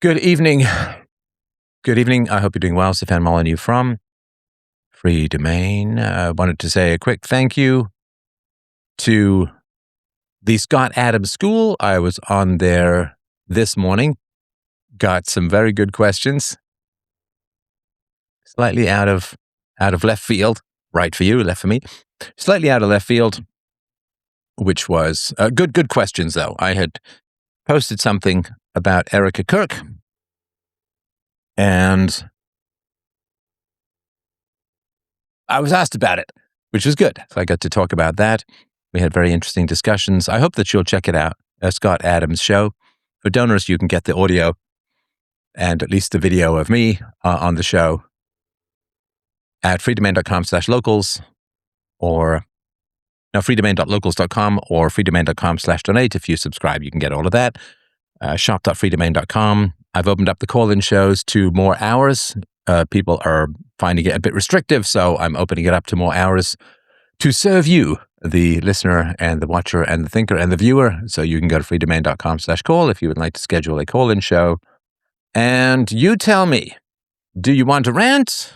Good evening. Good evening. I hope you're doing well. Stefan Molyneux from Free Domain. I wanted to say a quick thank you to the Scott Adams School. I was on there this morning. Got some very good questions. Slightly out of left field. Right for you, left for me. Slightly out of left field, which was good questions, though. I had posted something about Erica Kirk, and I was asked about it, which was good. So I got to talk about that. We had very interesting discussions. I hope that you'll check it out. Scott Adams Show. For donors, you can get the audio and at least the video of me on the show at freedomain.com/locals or freedomain.locals.com or freedomain.com/donate. If you subscribe, you can get all of that. Shop.freedomain.com. I've opened up the call-in shows to more hours. People are finding it a bit restrictive, so I'm opening it up to more hours to serve you, the listener and the watcher and the thinker and the viewer. So you can go to freedomain.com/call if you would like to schedule a call-in show. And you tell me, do you want to rant?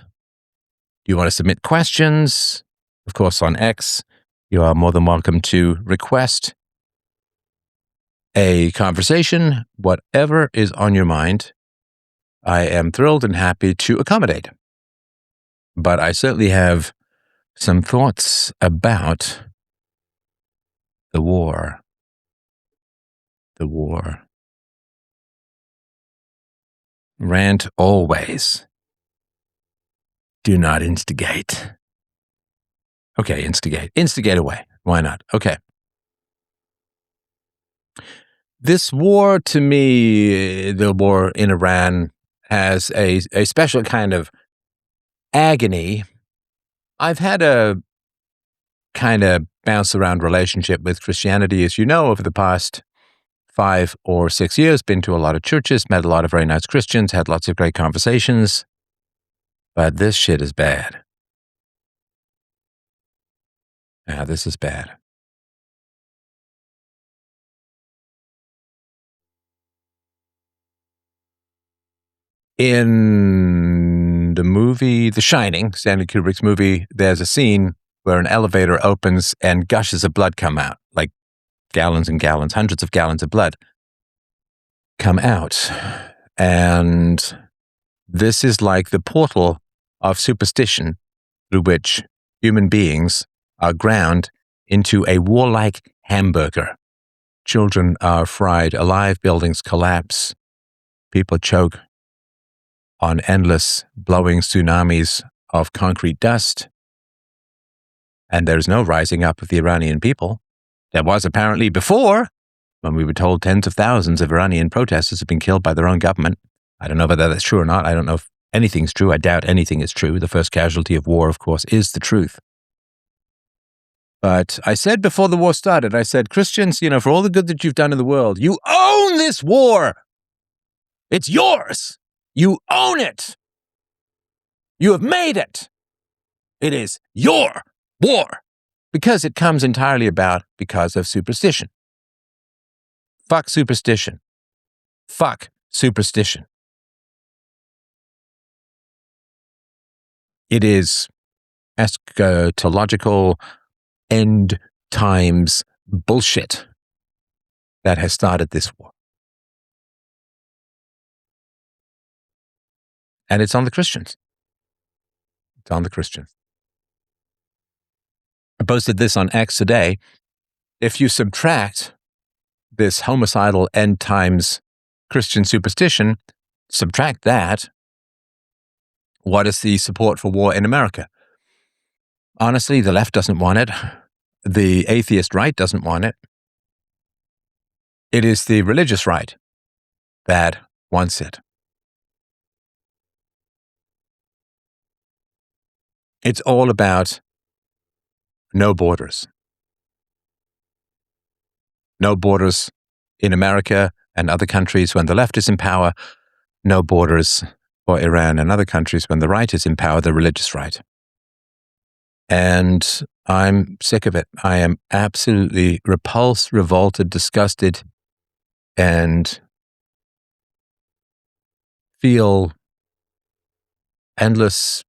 Do you want to submit questions? Of course, on X, you are more than welcome to request a conversation. Whatever is on your mind, I am thrilled and happy to accommodate. But I certainly have some thoughts about the war. The war. Rant always. Do not instigate. Okay, instigate. Instigate away. Why not? Okay. This war, to me, the war in Iran, has a special kind of agony. I've had a kind of bounce around relationship with Christianity, as you know, over the past 5 or 6 years. Been to a lot of churches, met a lot of very nice Christians, had lots of great conversations. But this shit is bad. Yeah, this is bad. In the movie The Shining, Stanley Kubrick's movie, there's a scene where an elevator opens and gushes of blood come out, like gallons and gallons, hundreds of gallons of blood come out. And this is like the portal of superstition through which human beings are ground into a warlike hamburger. Children are fried alive, buildings collapse, people choke on endless blowing tsunamis of concrete dust. And there's no rising up of the Iranian people. There was apparently before, when we were told tens of thousands of Iranian protesters have been killed by their own government. I don't know whether that's true or not. I don't know if anything's true. I doubt anything is true. The first casualty of war, of course, is the truth. But I said before the war started, I said, Christians, for all the good that you've done in the world, you own this war. It's yours. You own it. You have made it. It is your war. Because it comes entirely about because of superstition. Fuck superstition. Fuck superstition. It is eschatological end times bullshit that has started this war. And it's on the Christians. It's on the Christians. I posted this on X today. If you subtract this homicidal end times Christian superstition, subtract that, what is the support for war in America? Honestly, the left doesn't want it. The atheist right doesn't want it. It is the religious right that wants it. It's all about no borders. No borders in America and other countries when the left is in power. No borders for Iran and other countries when the right is in power, the religious right. And I'm sick of it. I am absolutely repulsed, revolted, disgusted, and feel endless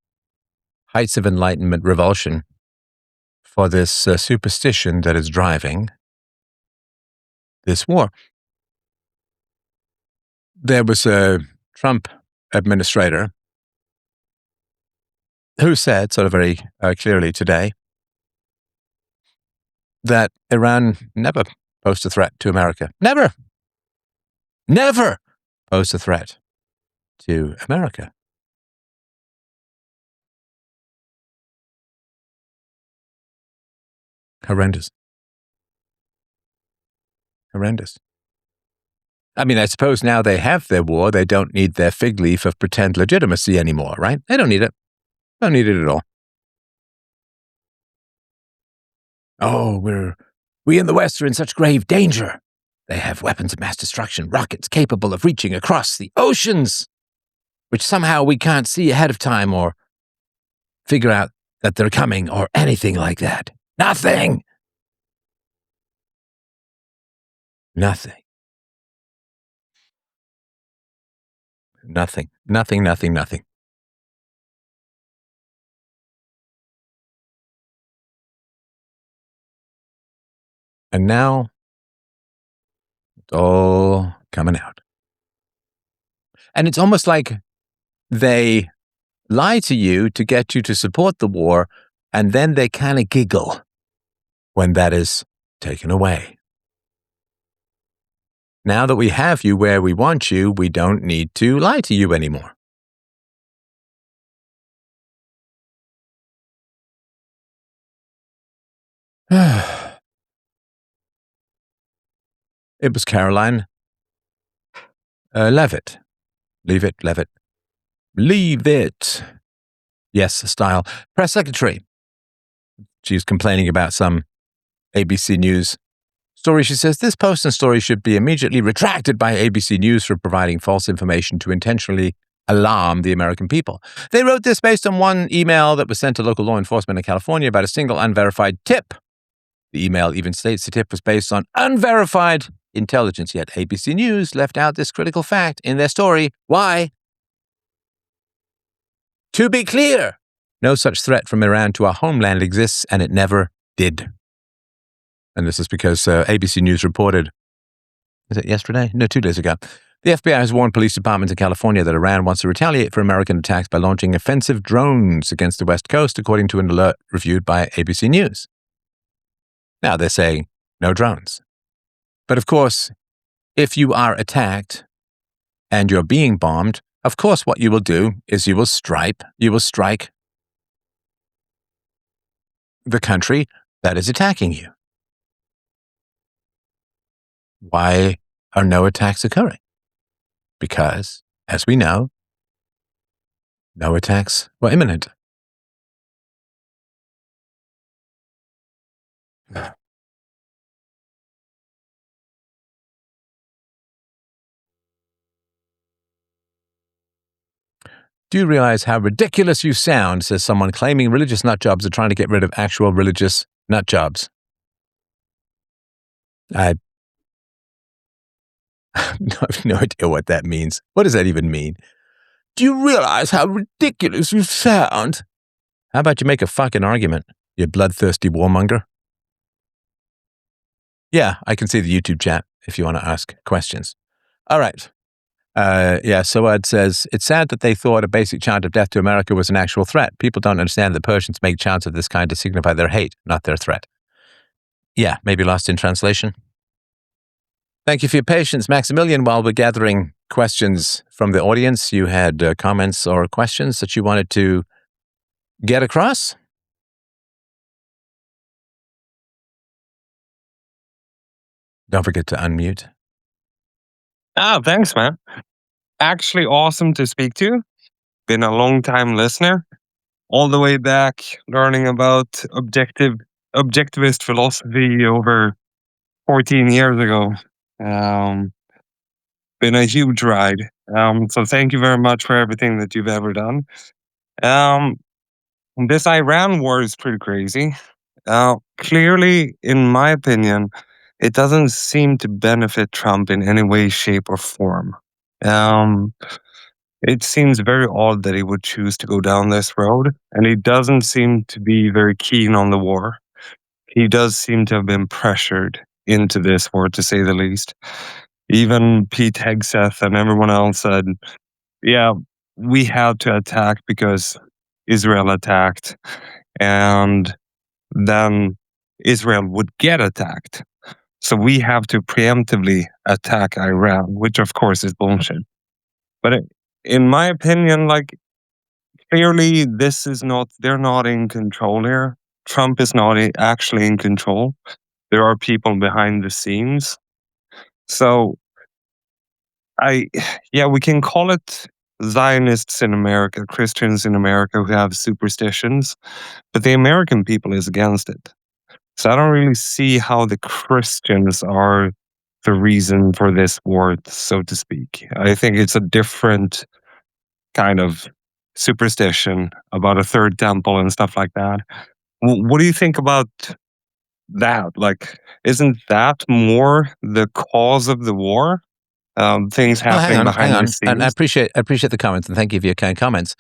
heights of enlightenment revulsion for this superstition that is driving this war. There was a Trump administrator who said sort of very clearly today that Iran never posed a threat to America. Never posed a threat to America. Horrendous. I mean, I suppose now they have their war, they don't need their fig leaf of pretend legitimacy anymore, right? They don't need it. Don't need it at all. Oh, we in the West are in such grave danger. They have weapons of mass destruction, rockets capable of reaching across the oceans, which somehow we can't see ahead of time or figure out that they're coming or anything like that. Nothing. Nothing. And now, it's all coming out. And it's almost like they lie to you to get you to support the war, and then they kind of giggle when that is taken away. Now that we have you where we want you, we don't need to lie to you anymore. It was Caroline Leavitt. Leavitt. Yes, style. Press secretary. She was complaining about some ABC News story. She says, this post and story should be immediately retracted by ABC News for providing false information to intentionally alarm the American people. They wrote this based on one email that was sent to local law enforcement in California about a single unverified tip. The email even states the tip was based on unverified intelligence, yet ABC News left out this critical fact in their story. Why? To be clear, no such threat from Iran to our homeland exists, and it never did. And this is because ABC News reported, is it yesterday? No, 2 days ago. The FBI has warned police departments in California that Iran wants to retaliate for American attacks by launching offensive drones against the West Coast, according to an alert reviewed by ABC News. Now they're saying no drones. But of course, if you are attacked and you're being bombed, of course what you will do is you will strike the country that is attacking you. Why are no attacks occurring? Because, as we know, no attacks were imminent. Do you realize how ridiculous you sound, says someone claiming religious nutjobs are trying to get rid of actual religious nutjobs? I have no idea what that means. What does that even mean? Do you realize how ridiculous you sound? How about you make a fucking argument, you bloodthirsty warmonger? Yeah, I can see the YouTube chat if you want to ask questions. All right. Soad says, it's sad that they thought a basic chant of death to America was an actual threat. People don't understand that Persians make chants of this kind to signify their hate, not their threat. Yeah, maybe lost in translation. Thank you for your patience, Maximilian. While we're gathering questions from the audience, you had comments or questions that you wanted to get across? Don't forget to unmute. Oh, thanks, man. Actually awesome to speak to. Been a long time listener. All the way back learning about objectivist philosophy over 14 years ago. Been a huge ride. So thank you very much for everything that you've ever done. This Iran war is pretty crazy. Clearly, in my opinion, it doesn't seem to benefit Trump in any way, shape, or form. It seems very odd that he would choose to go down this road, and he doesn't seem to be very keen on the war. He does seem to have been pressured into this war, to say the least. Even Pete Hegseth and everyone else said, yeah, we had to attack because Israel attacked, and then Israel would get attacked. So we have to preemptively attack Iran, which of course is bullshit. But in my opinion, like, clearly this is not, they're not in control here. Trump is not actually in control. There are people behind the scenes. So I, yeah, we can call it Zionists in America, Christians in America who have superstitions, but the American people is against it. So I don't really see how the Christians are the reason for this war, so to speak. I think it's a different kind of superstition about a third temple and stuff like that. What do you think about that? Like, isn't that more the cause of the war? Things Well, hang happening on, hang behind the on. And I scenes. appreciate the comments, and thank you for your kind comments.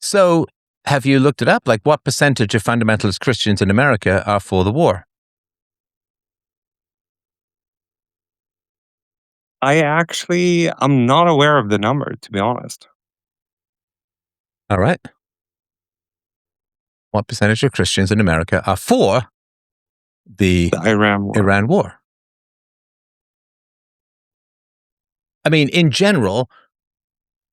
So, have you looked it up? Like, what percentage of fundamentalist Christians in America are for the war? I'm not aware of the number, to be honest. All right. What percentage of Christians in America are for the The Iran war. Iran war? I mean, in general,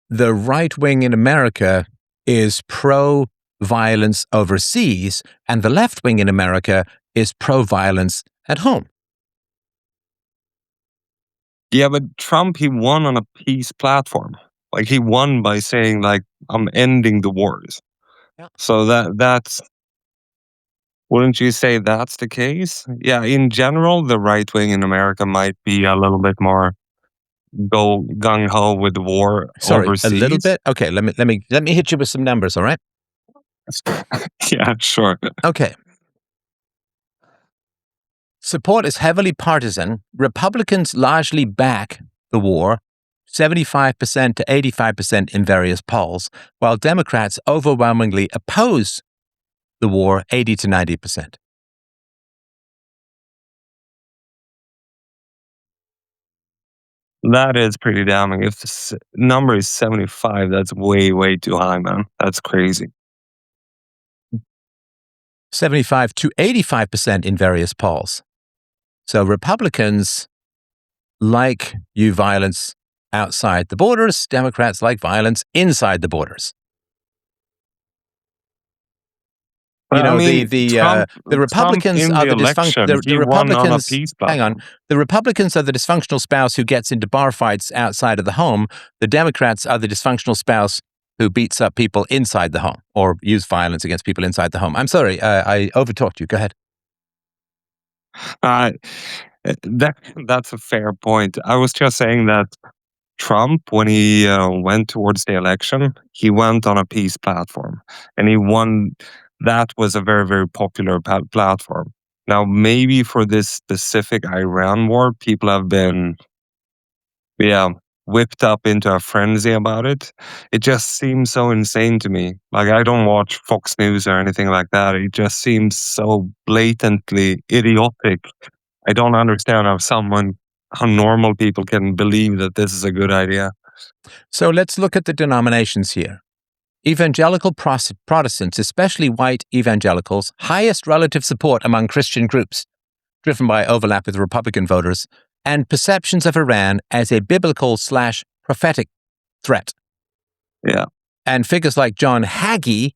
the right wing in America is pro-violence overseas, and the left wing in America is pro-violence at home. Yeah, but Trump, he won on a peace platform. Like, he won by saying, like, I'm ending the wars. Yeah. So that's, wouldn't you say that's the case? Yeah, in general, the right wing in America might be a little bit more go gung ho with the war Sorry, a little overseas. bit. Okay, let me hit you with some numbers. All right. Yeah, sure. Okay. Support is heavily partisan. Republicans largely back the war, 75% to 85% in various polls, while Democrats overwhelmingly oppose the war, 80 to 90%. That is pretty damning. If the number is 75, that's way, way too high, man. That's crazy. 75 to 85% in various polls. So Republicans like violence outside the borders. Democrats like violence inside the borders. But I mean, The Trump Republicans in are the the dysfunction. election, The he won on a Republicans. peace Hang on. platform. The Republicans are the dysfunctional spouse who gets into bar fights outside of the home. The Democrats are the dysfunctional spouse who beats up people inside the home or use violence against people inside the home. I'm sorry, I overtalked you. Go ahead. Uh, that's a fair point. I was just saying that Trump, when he went towards the election, he went on a peace platform and he won. That was a very, very popular platform. Now, maybe for this specific Iran war, people have been, yeah, whipped up into a frenzy about it. It just seems so insane to me. Like, I don't watch Fox News or anything like that. It just seems so blatantly idiotic. I don't understand how normal people can believe that this is a good idea. So let's look at the denominations here. Evangelical Protestants, especially white evangelicals, highest relative support among Christian groups, driven by overlap with Republican voters, and perceptions of Iran as a biblical/prophetic threat. Yeah. And figures like John Hagee,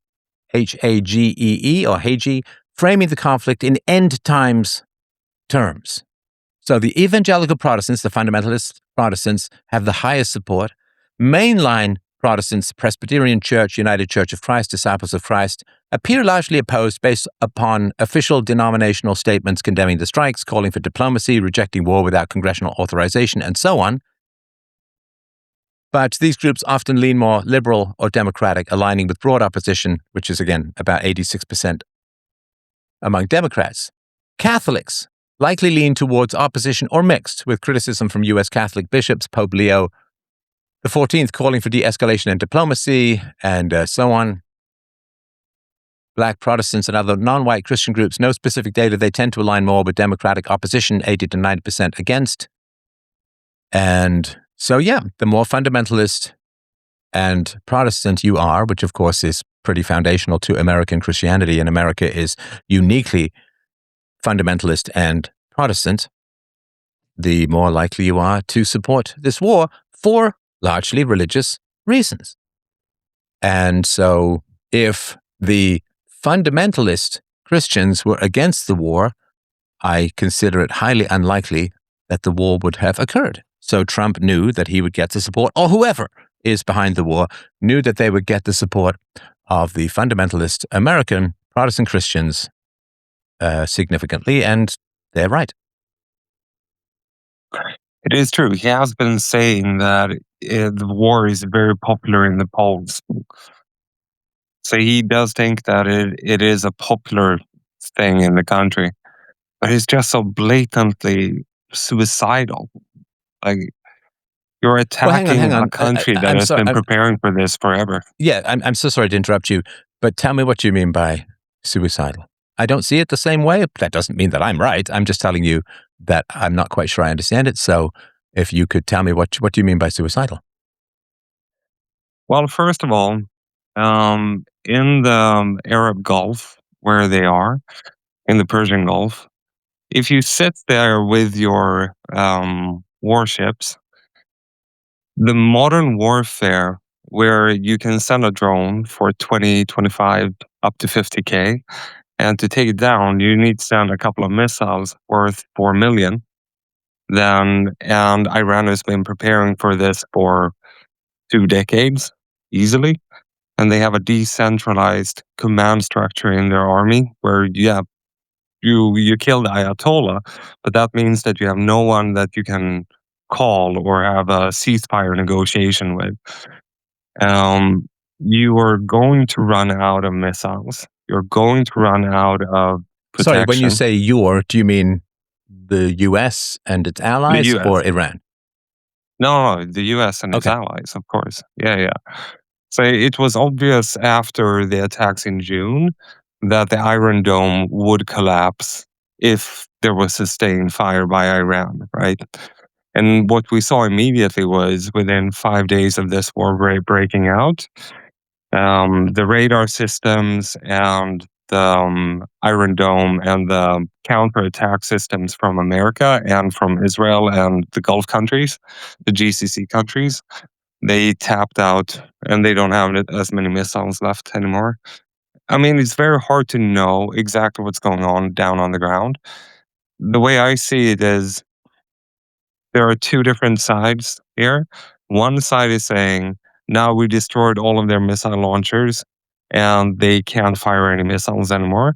Hagee, or Hagee, framing the conflict in end times terms. So the evangelical Protestants, the fundamentalist Protestants, have the highest support. Mainline Protestants, Presbyterian Church, United Church of Christ, Disciples of Christ, appear largely opposed based upon official denominational statements condemning the strikes, calling for diplomacy, rejecting war without congressional authorization, and so on. But these groups often lean more liberal or democratic, aligning with broad opposition, which is, again, about 86% among Democrats. Catholics likely lean towards opposition or mixed, with criticism from U.S. Catholic bishops, Pope Leo The 14th, calling for de-escalation and diplomacy, and so on. Black Protestants and other non-white Christian groups, no specific data. They tend to align more with Democratic opposition, 80 to 90% against. And so, yeah, the more fundamentalist and Protestant you are, which of course is pretty foundational to American Christianity, and America is uniquely fundamentalist and Protestant, the more likely you are to support this war for largely religious reasons. And so if the fundamentalist Christians were against the war, I consider it highly unlikely that the war would have occurred. So Trump knew that he would get the support, or whoever is behind the war knew that they would get the support of the fundamentalist American Protestant Christians significantly, and they're right. It is true. He has been saying that the war is very popular in the polls. So he does think that it is a popular thing in the country, but it's just so blatantly suicidal. Like, you're attacking hang on. a country that I'm has sorry. been preparing for this forever. Yeah, I'm so sorry to interrupt you, but tell me what you mean by suicidal. I don't see it the same way. That doesn't mean that I'm right. I'm just telling you that I'm not quite sure I understand it. So if you could tell me what do you mean by suicidal? Well, first of all, in the Arab Gulf, where they are, in the Persian Gulf, if you sit there with your warships, the modern warfare where you can send a drone for 20, 25, up to 50K, and to take it down, you need to send a couple of missiles worth 4 million. And Iran has been preparing for this for 2 decades easily. And they have a decentralized command structure in their army where, yeah, you kill the Ayatollah, but that means that you have no one that you can call or have a ceasefire negotiation with. You are going to run out of missiles. You're going to run out of protection. Sorry, when you say do you mean the U.S. and its allies, US. or Iran? No, the US and its Okay. allies, of course. Yeah. So it was obvious after the attacks in June that the Iron Dome would collapse if there was sustained fire by Iran, right? And what we saw immediately was within 5 days of this war breaking out, the radar systems and the Iron Dome and the counterattack systems from America and from Israel and the Gulf countries, the GCC countries, they tapped out and they don't have as many missiles left anymore. I mean, it's very hard to know exactly what's going on down on the ground. The way I see it is there are two different sides here. One side is saying, now we destroyed all of their missile launchers and they can't fire any missiles anymore.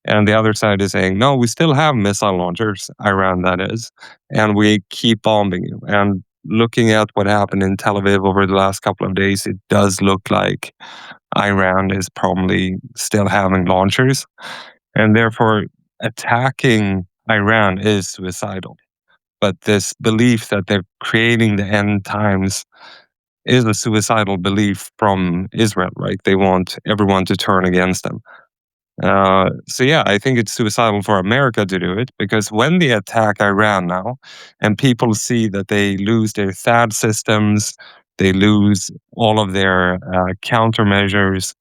And the other side is saying, no, we still have missile launchers, Iran that is, and we keep bombing you. And looking at what happened in Tel Aviv over the last couple of days, it does look like Iran is probably still having launchers. And therefore, attacking Iran is suicidal. But this belief that they're creating the end times is a suicidal belief from Israel, right? They want everyone to turn against them. So yeah, I think it's suicidal for America to do it because when they attack Iran now, and people see that they lose their THAAD systems, they lose all of their countermeasures.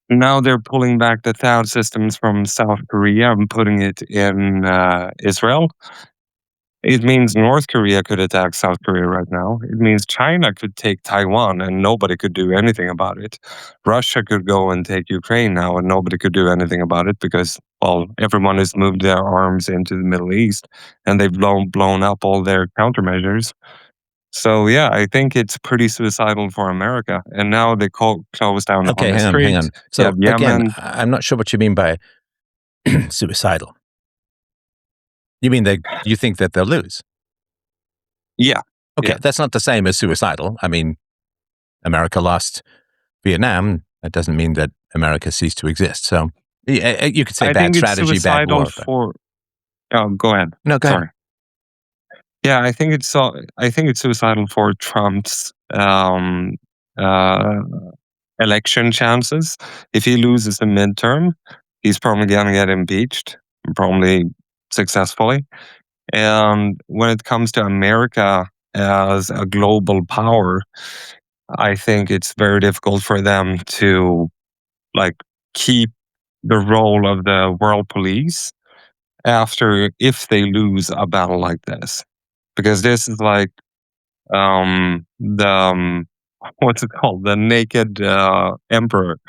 Now they're pulling back the THAAD systems from South Korea and putting it in Israel. It means North Korea could attack South Korea right now. It means China could take Taiwan and nobody could do anything about it. Russia could go and take Ukraine now and nobody could do anything about it because, well, everyone has moved their arms into the Middle East and they've blown up all their countermeasures. So, yeah, I think it's pretty suicidal for America. And now they close down Okay, on the hang street. on. So You have again, Yemen. I'm not sure what you mean by suicidal. You mean you think that they'll lose? Yeah. Okay, Yeah. that's not the same as suicidal. I mean, America lost Vietnam. That doesn't mean that America ceased to exist. So you could say I bad think it's strategy, bad suicidal war. But for. Oh, go ahead. no, go ahead. Sorry. Yeah, I think it's suicidal for Trump's uh, election chances. If he loses the midterm, he's probably gonna get impeached, probably successfully. And when it comes to America as a global power, I think it's very difficult for them to like keep the role of the world police after if they lose a battle like this, because this is like the what's it called, the naked emperor,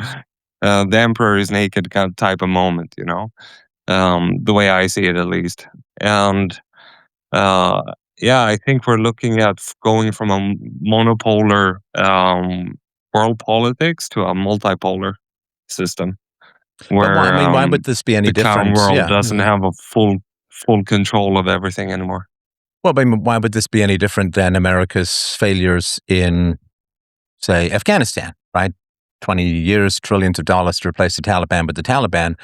the emperor is naked kind of type of moment, you know, the way I see it at least. And uh yeah, I think we're looking at going from a monopolar world politics to a multipolar system But why, I where mean, why would this be any the calm different? world Yeah. doesn't have a full control of everything anymore. Well, I mean, why would this be any different than America's failures in, say, Afghanistan, right? 20 years, trillions of dollars to replace the Taliban, but the Taliban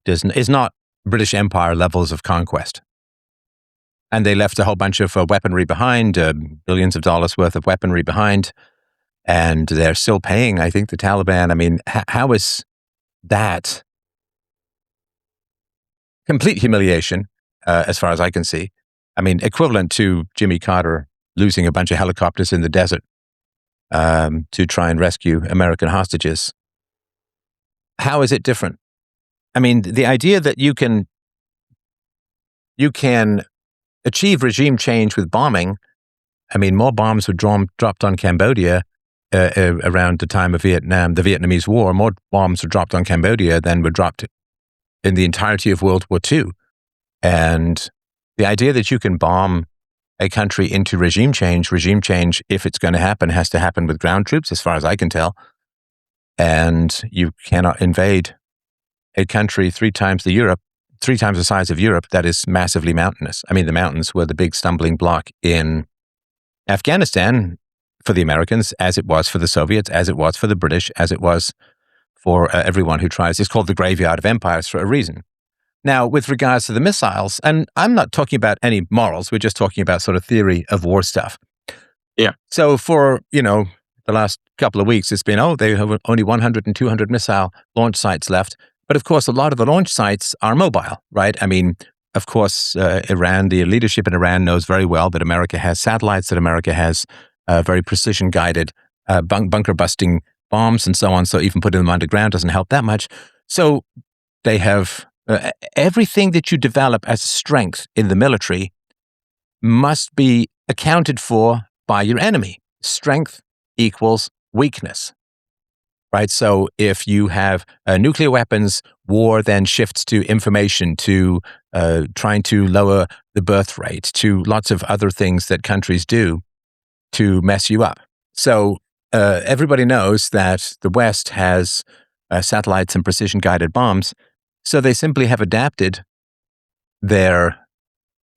is not British Empire levels of conquest. And they left a whole bunch of weaponry behind, billions of dollars worth of weaponry behind, and they're still paying, I think, the Taliban. I mean, how is that complete humiliation, as far as I can see? I mean, equivalent to Jimmy Carter losing a bunch of helicopters in the desert to try and rescue American hostages. How is it different? I mean, the idea that you can achieve regime change with bombing. I mean, more bombs were dropped on Cambodia around the time of Vietnam, the Vietnamese War. More bombs were dropped on Cambodia than were dropped in the entirety of World War II. And the idea that you can bomb a country into regime change, if it's going to happen, has to happen with ground troops, as far as I can tell. And you cannot invade a country three times the size of Europe that is massively mountainous. I mean, the mountains were the big stumbling block in Afghanistan for the Americans, as it was for the Soviets, as it was for the British, as it was for everyone who tries. It's called the graveyard of empires for a reason. Now, with regards to the missiles, and I'm not talking about any morals, we're just talking about sort of theory of war stuff. Yeah. So for, the last couple of weeks, it's been, they have only 100 and 200 missile launch sites left. But of course, a lot of the launch sites are mobile, right? I mean, of course, Iran, the leadership in Iran knows very well that America has satellites, that America has very precision-guided bunker-busting bombs and so on. So even putting them underground doesn't help that much. So they have everything that you develop as a strength in the military must be accounted for by your enemy. Strength equals weakness. Right. So if you have nuclear weapons, war then shifts to information, to trying to lower the birth rate, to lots of other things that countries do to mess you up. So everybody knows that the West has satellites and precision guided bombs. So they simply have adapted their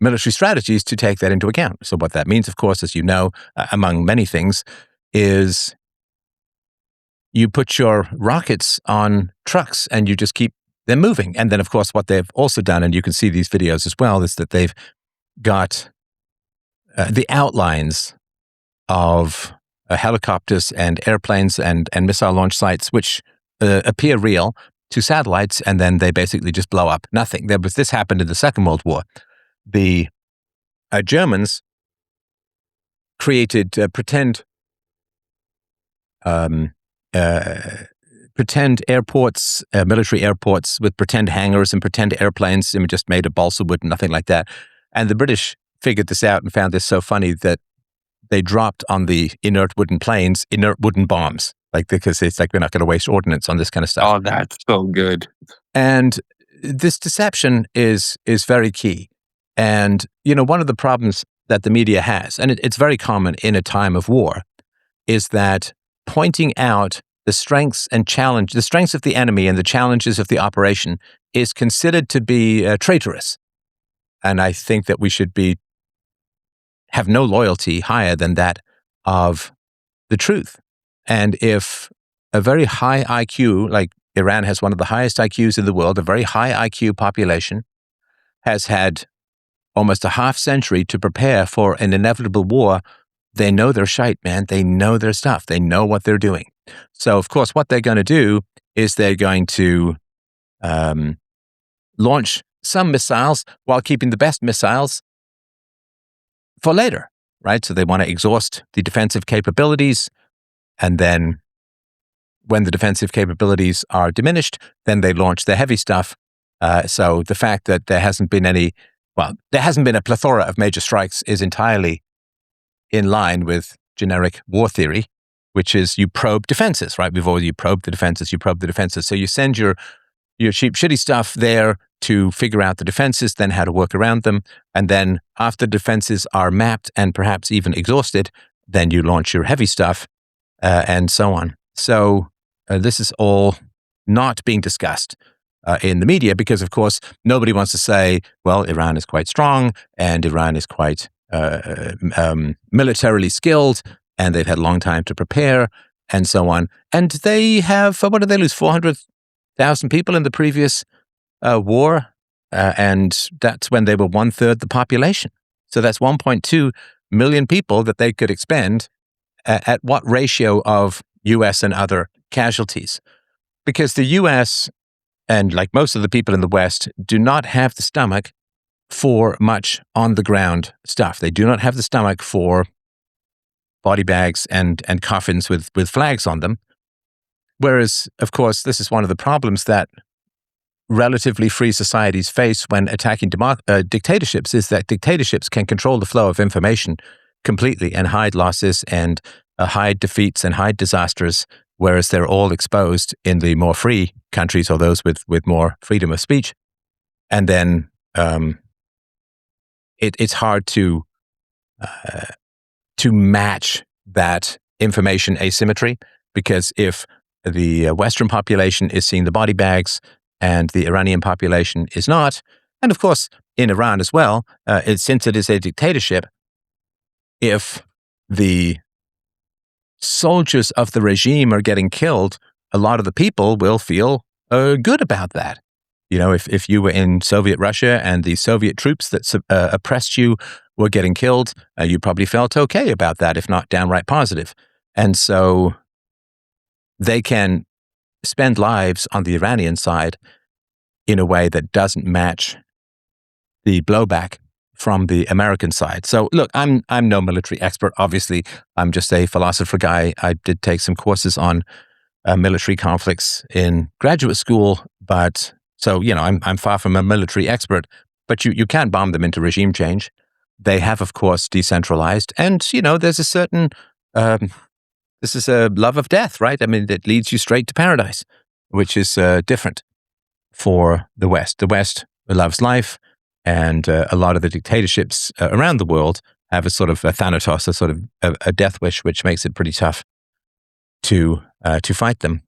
military strategies to take that into account. So what that means, of course, as you know, among many things, is you put your rockets on trucks and you just keep them moving. And then, of course, what they've also done, and you can see these videos as well, is that they've got the outlines of helicopters and airplanes and missile launch sites, which appear real to satellites, and then they basically just blow up. Nothing. This happened in the Second World War. The Germans created pretend airports, military airports with pretend hangars and pretend airplanes, and just made of balsa wood and nothing like that. And the British figured this out and found this so funny that they dropped on the inert wooden planes inert wooden bombs, because it's like we're not going to waste ordnance on this kind of stuff. Oh, that's so good. And this deception is very key. And one of the problems that the media has, and it's very common in a time of war, is that pointing out the strengths of the enemy and the challenges of the operation is considered to be traitorous. And I think that we should have no loyalty higher than that of the truth. And if a very high IQ, like Iran has one of the highest IQs in the world, a very high IQ population, has had almost a half century to prepare for an inevitable war, they know their shite, man. They know their stuff. They know what they're doing. So, of course, what they're going to do is they're going to launch some missiles while keeping the best missiles for later, right? So they want to exhaust the defensive capabilities, and then when the defensive capabilities are diminished, then they launch the heavy stuff. So the fact that there hasn't been a plethora of major strikes is entirely in line with generic war theory, which is you probe defenses, right? You probe the defenses. So you send your cheap, shitty stuff there to figure out the defenses, then how to work around them. And then after defenses are mapped and perhaps even exhausted, then you launch your heavy stuff and so on. So this is all not being discussed in the media because, of course, nobody wants to say, well, Iran is quite strong and Iran is quite militarily skilled and they've had a long time to prepare and so on. And they have, what did they lose? 400,000 people in the previous war. And that's when they were 1/3 the population. So that's 1.2 million people that they could expend at what ratio of US and other casualties? Because the US, and like most of the people in the West, do not have the stomach for much on-the-ground stuff. They do not have the stomach for body bags and coffins with flags on them. Whereas, of course, this is one of the problems that relatively free societies face when attacking dictatorships, is that dictatorships can control the flow of information completely and hide losses and hide defeats and hide disasters, whereas they're all exposed in the more free countries or those with more freedom of speech. And then it's hard to match that information asymmetry, because if the Western population is seeing the body bags and the Iranian population is not, and of course in Iran as well, since it is a dictatorship, if the soldiers of the regime are getting killed, a lot of the people will feel good about that. You know, if you were in Soviet Russia and the Soviet troops that oppressed you were getting killed, you probably felt okay about that, if not downright positive. And so they can spend lives on the Iranian side in a way that doesn't match the blowback from the American side. So look, I'm no military expert, obviously. I'm just a philosopher guy. I did take some courses on military conflicts in graduate school, but so, you know, I'm far from a military expert, but you can't bomb them into regime change. They have, of course, decentralized. And, you know, there's a certain, this is a love of death, right? I mean, it leads you straight to paradise, which is different for the West. The West loves life, and a lot of the dictatorships around the world have a sort of a Thanatos, a sort of a death wish, which makes it pretty tough to fight them.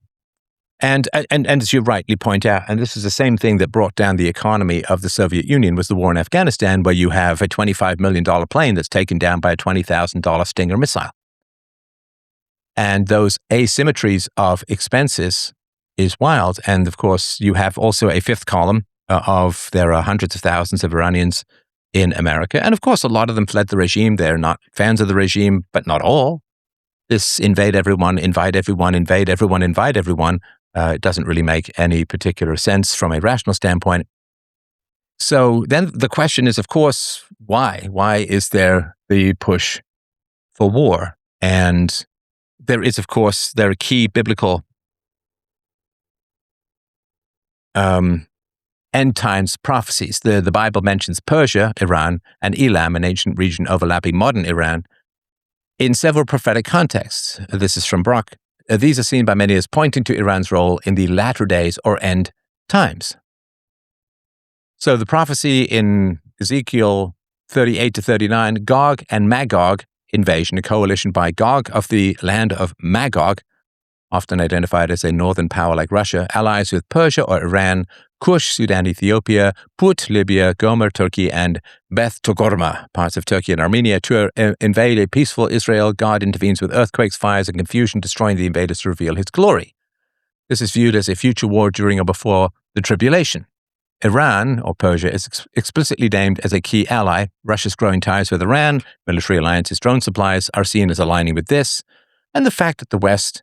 And as you rightly point out, and this is the same thing that brought down the economy of the Soviet Union, was the war in Afghanistan, where you have a $25 million plane that's taken down by a $20,000 Stinger missile. And those asymmetries of expenses is wild. And of course, you have also a fifth column of there are hundreds of thousands of Iranians in America. And of course, a lot of them fled the regime. They're not fans of the regime, but not all. This invade everyone, invite everyone, invade everyone, invite everyone. It doesn't really make any particular sense from a rational standpoint. So then the question is, of course, why? Why is there the push for war? And there is, of course, there are key biblical end times prophecies. The Bible mentions Persia, Iran, and Elam, an ancient region overlapping modern Iran, in several prophetic contexts. This is from Brock. These are seen by many as pointing to Iran's role in the latter days or end times. So the prophecy in Ezekiel 38 to 39, Gog and Magog invasion, a coalition by Gog of the land of Magog, often identified as a northern power like Russia, allies with Persia or Iran, Kush, Sudan, Ethiopia, Put, Libya, Gomer, Turkey, and Beth Togarma, parts of Turkey and Armenia, to invade a peaceful Israel. God intervenes with earthquakes, fires, and confusion, destroying the invaders to reveal his glory. This is viewed as a future war during or before the tribulation. Iran, or Persia, is explicitly named as a key ally. Russia's growing ties with Iran, military alliances, drone supplies are seen as aligning with this. And the fact that the West,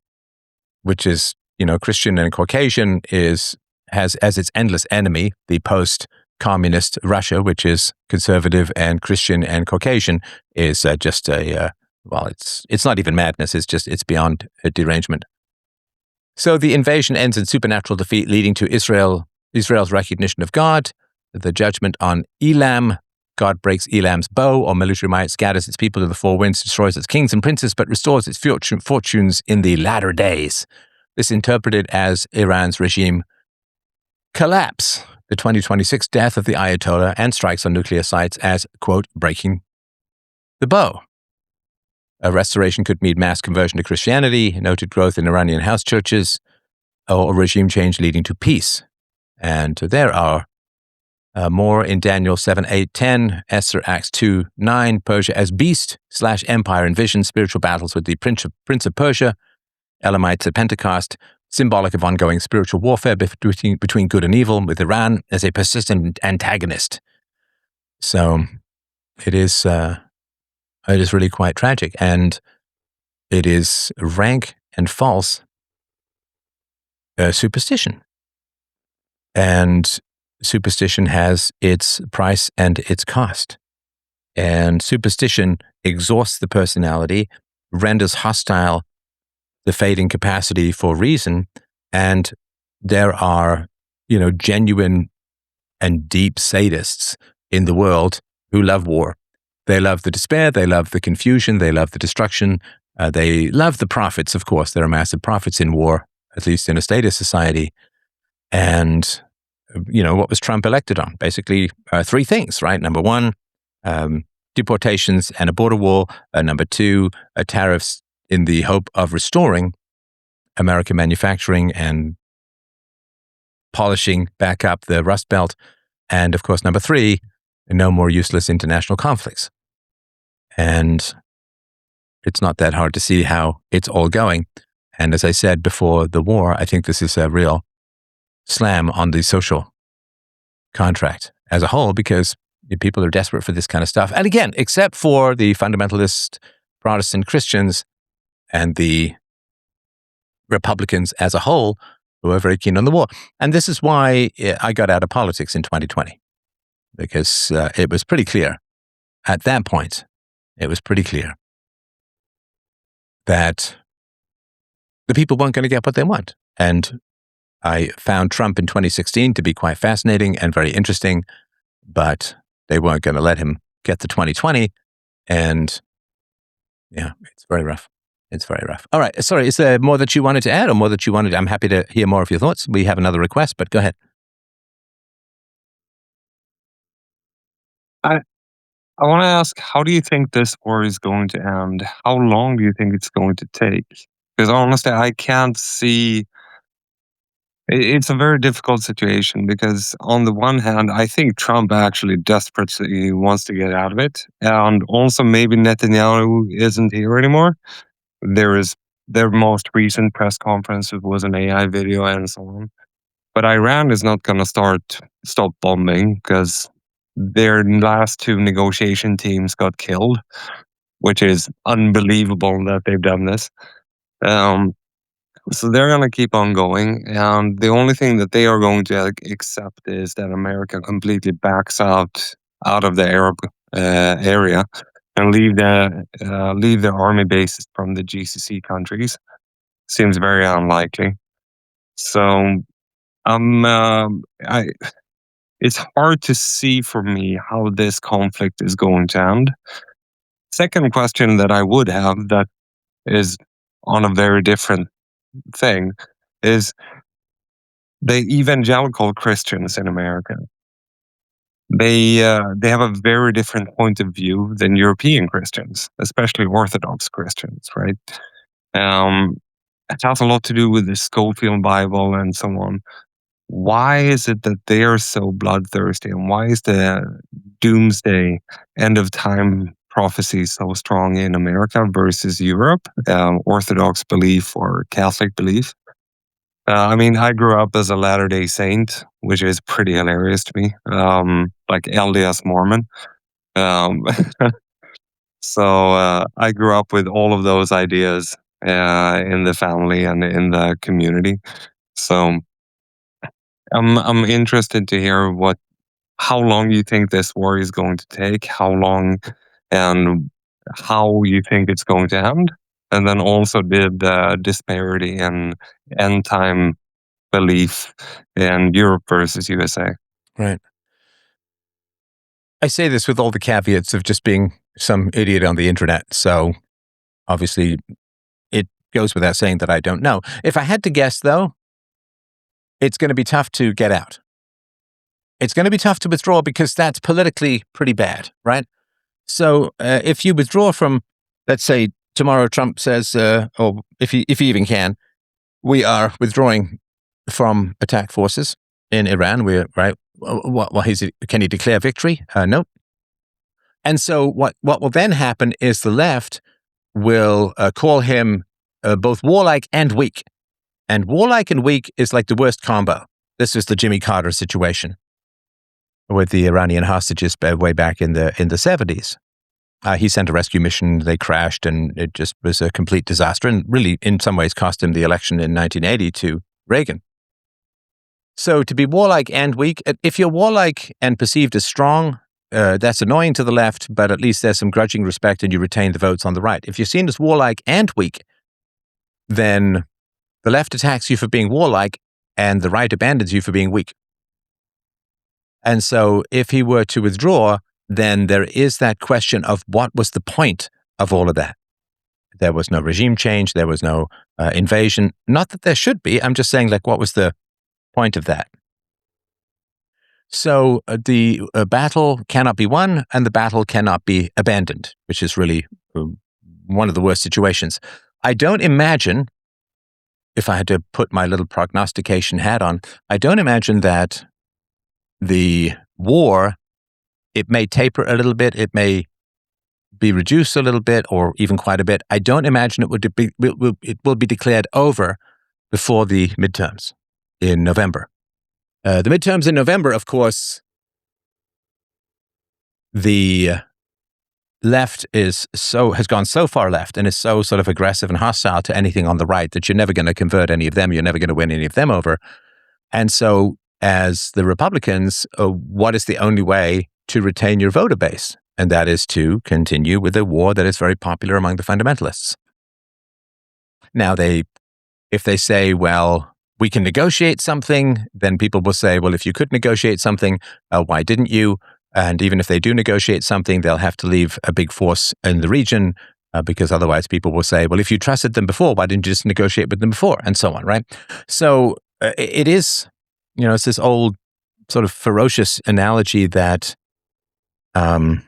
which is, Christian and Caucasian, has as its endless enemy the post-communist Russia, which is conservative and Christian and Caucasian, is just it's not even madness. It's beyond a derangement. So the invasion ends in supernatural defeat, leading to Israel's recognition of God, the judgment on Elam. God breaks Elam's bow or military might, scatters its people to the four winds, destroys its kings and princes, but restores its fortunes in the latter days. This interpreted as Iran's regime collapse, the 2026 death of the Ayatollah, and strikes on nuclear sites as, quote, breaking the bow. A restoration could mean mass conversion to Christianity, noted growth in Iranian house churches, or regime change leading to peace. And there are more in Daniel 7, 8, 10, Esther, Acts 2, 9, Persia as beast/empire in vision, spiritual battles with the Prince of Persia, Elamites at Pentecost, symbolic of ongoing spiritual warfare between good and evil, with Iran as a persistent antagonist. So it is really quite tragic, and it is rank and false superstition. And superstition has its price and its cost. And superstition exhausts the personality, renders hostile the fading capacity for reason. And there are, genuine and deep sadists in the world who love war. They love the despair, they love the confusion, they love the destruction. They love the profits, of course. There are massive profits in war, at least in a statist society. And, what was Trump elected on? Basically, three things, right? Number one, deportations and a border wall. Number two, tariffs in the hope of restoring American manufacturing and polishing back up the Rust Belt. And, of course, number three, no more useless international conflicts. And it's not that hard to see how it's all going. And as I said before the war, I think this is a real slam on the social contract as a whole, because people are desperate for this kind of stuff. And again, except for the fundamentalist Protestant Christians and the Republicans as a whole, who are very keen on the war. And this is why I got out of politics in 2020, because it was pretty clear at that point, that the people weren't going to get what they want. And I found Trump in 2016 to be quite fascinating and very interesting, but they weren't going to let him get to 2020. And yeah, it's very rough. It's very rough. All right. Sorry, is there more that you wanted to add or more that you wanted? I'm happy to hear more of your thoughts. We have another request, but go ahead. I want to ask, how do you think this war is going to end? How long do you think it's going to take? Because honestly, I can't see. It's a very difficult situation because on the one hand, I think Trump actually desperately wants to get out of it. And also maybe Netanyahu isn't here anymore. Their most recent press conference was an AI video and so on. But Iran is not going to stop bombing because their last two negotiation teams got killed, which is unbelievable that they've done this. So they're going to keep on going. And the only thing that they are going to accept is that America completely backs out of the Arab area and leave their army bases from the GCC countries. Seems very unlikely. So it's hard to see for me how this conflict is going to end. Second question that I would have that is on a very different thing is the evangelical Christians in America. They have a very different point of view than European Christians, especially Orthodox Christians, right? It has a lot to do with the Schofield Bible and so on. Why is it that they are so bloodthirsty, and why is the doomsday end of time prophecy so strong in America versus Europe, Orthodox belief or Catholic belief? I grew up as a Latter-day Saint, which is pretty hilarious to me. Like LDS Mormon. Um, so I grew up with all of those ideas in the family and in the community. So I'm interested to hear how long you think this war is going to take, how long, and how you think it's going to end, and then also the disparity in end time belief in Europe versus USA. Right. I say this with all the caveats of just being some idiot on the internet. So obviously, it goes without saying that I don't know. If I had to guess, though, it's going to be tough to get out. It's going to be tough to withdraw because that's politically pretty bad, right? So if you withdraw from, let's say, tomorrow Trump says, or if he even can, we are withdrawing from attack forces in Iran. We're right. Can he declare victory? No. And so what will then happen is the left will call him both warlike and weak. And warlike and weak is like the worst combo. This is the Jimmy Carter situation with the Iranian hostages way back in the 70s. He sent a rescue mission. They crashed, and it just was a complete disaster, and really, in some ways, cost him the election in 1980 to Reagan. So to be warlike and weak, if you're warlike and perceived as strong, that's annoying to the left, but at least there's some grudging respect and you retain the votes on the right. If you're seen as warlike and weak, then the left attacks you for being warlike and the right abandons you for being weak. And so if he were to withdraw, then there is that question of what was the point of all of that? There was no regime change. There was no invasion. Not that there should be. I'm just saying, like, what was the point of that? So the battle cannot be won and the battle cannot be abandoned, which is really one of the worst situations. I don't imagine, if I had to put my little prognostication hat on, I don't imagine that the war, it may taper a little bit, it may be reduced a little bit or even quite a bit. I don't imagine it will be declared over before the midterms in November. The midterms in November, of course, the left has gone so far left and is so sort of aggressive and hostile to anything on the right that you're never going to convert any of them. You're never going to win any of them over. And so as the Republicans, what is the only way to retain your voter base? And that is to continue with a war that is very popular among the fundamentalists. Now, if they say, well, we can negotiate something, then people will say, well, if you could negotiate something, why didn't you? And even if they do negotiate something, they'll have to leave a big force in the region because otherwise people will say, well, if you trusted them before, why didn't you just negotiate with them before? And so on, right? So it is, it's this old sort of ferocious analogy that one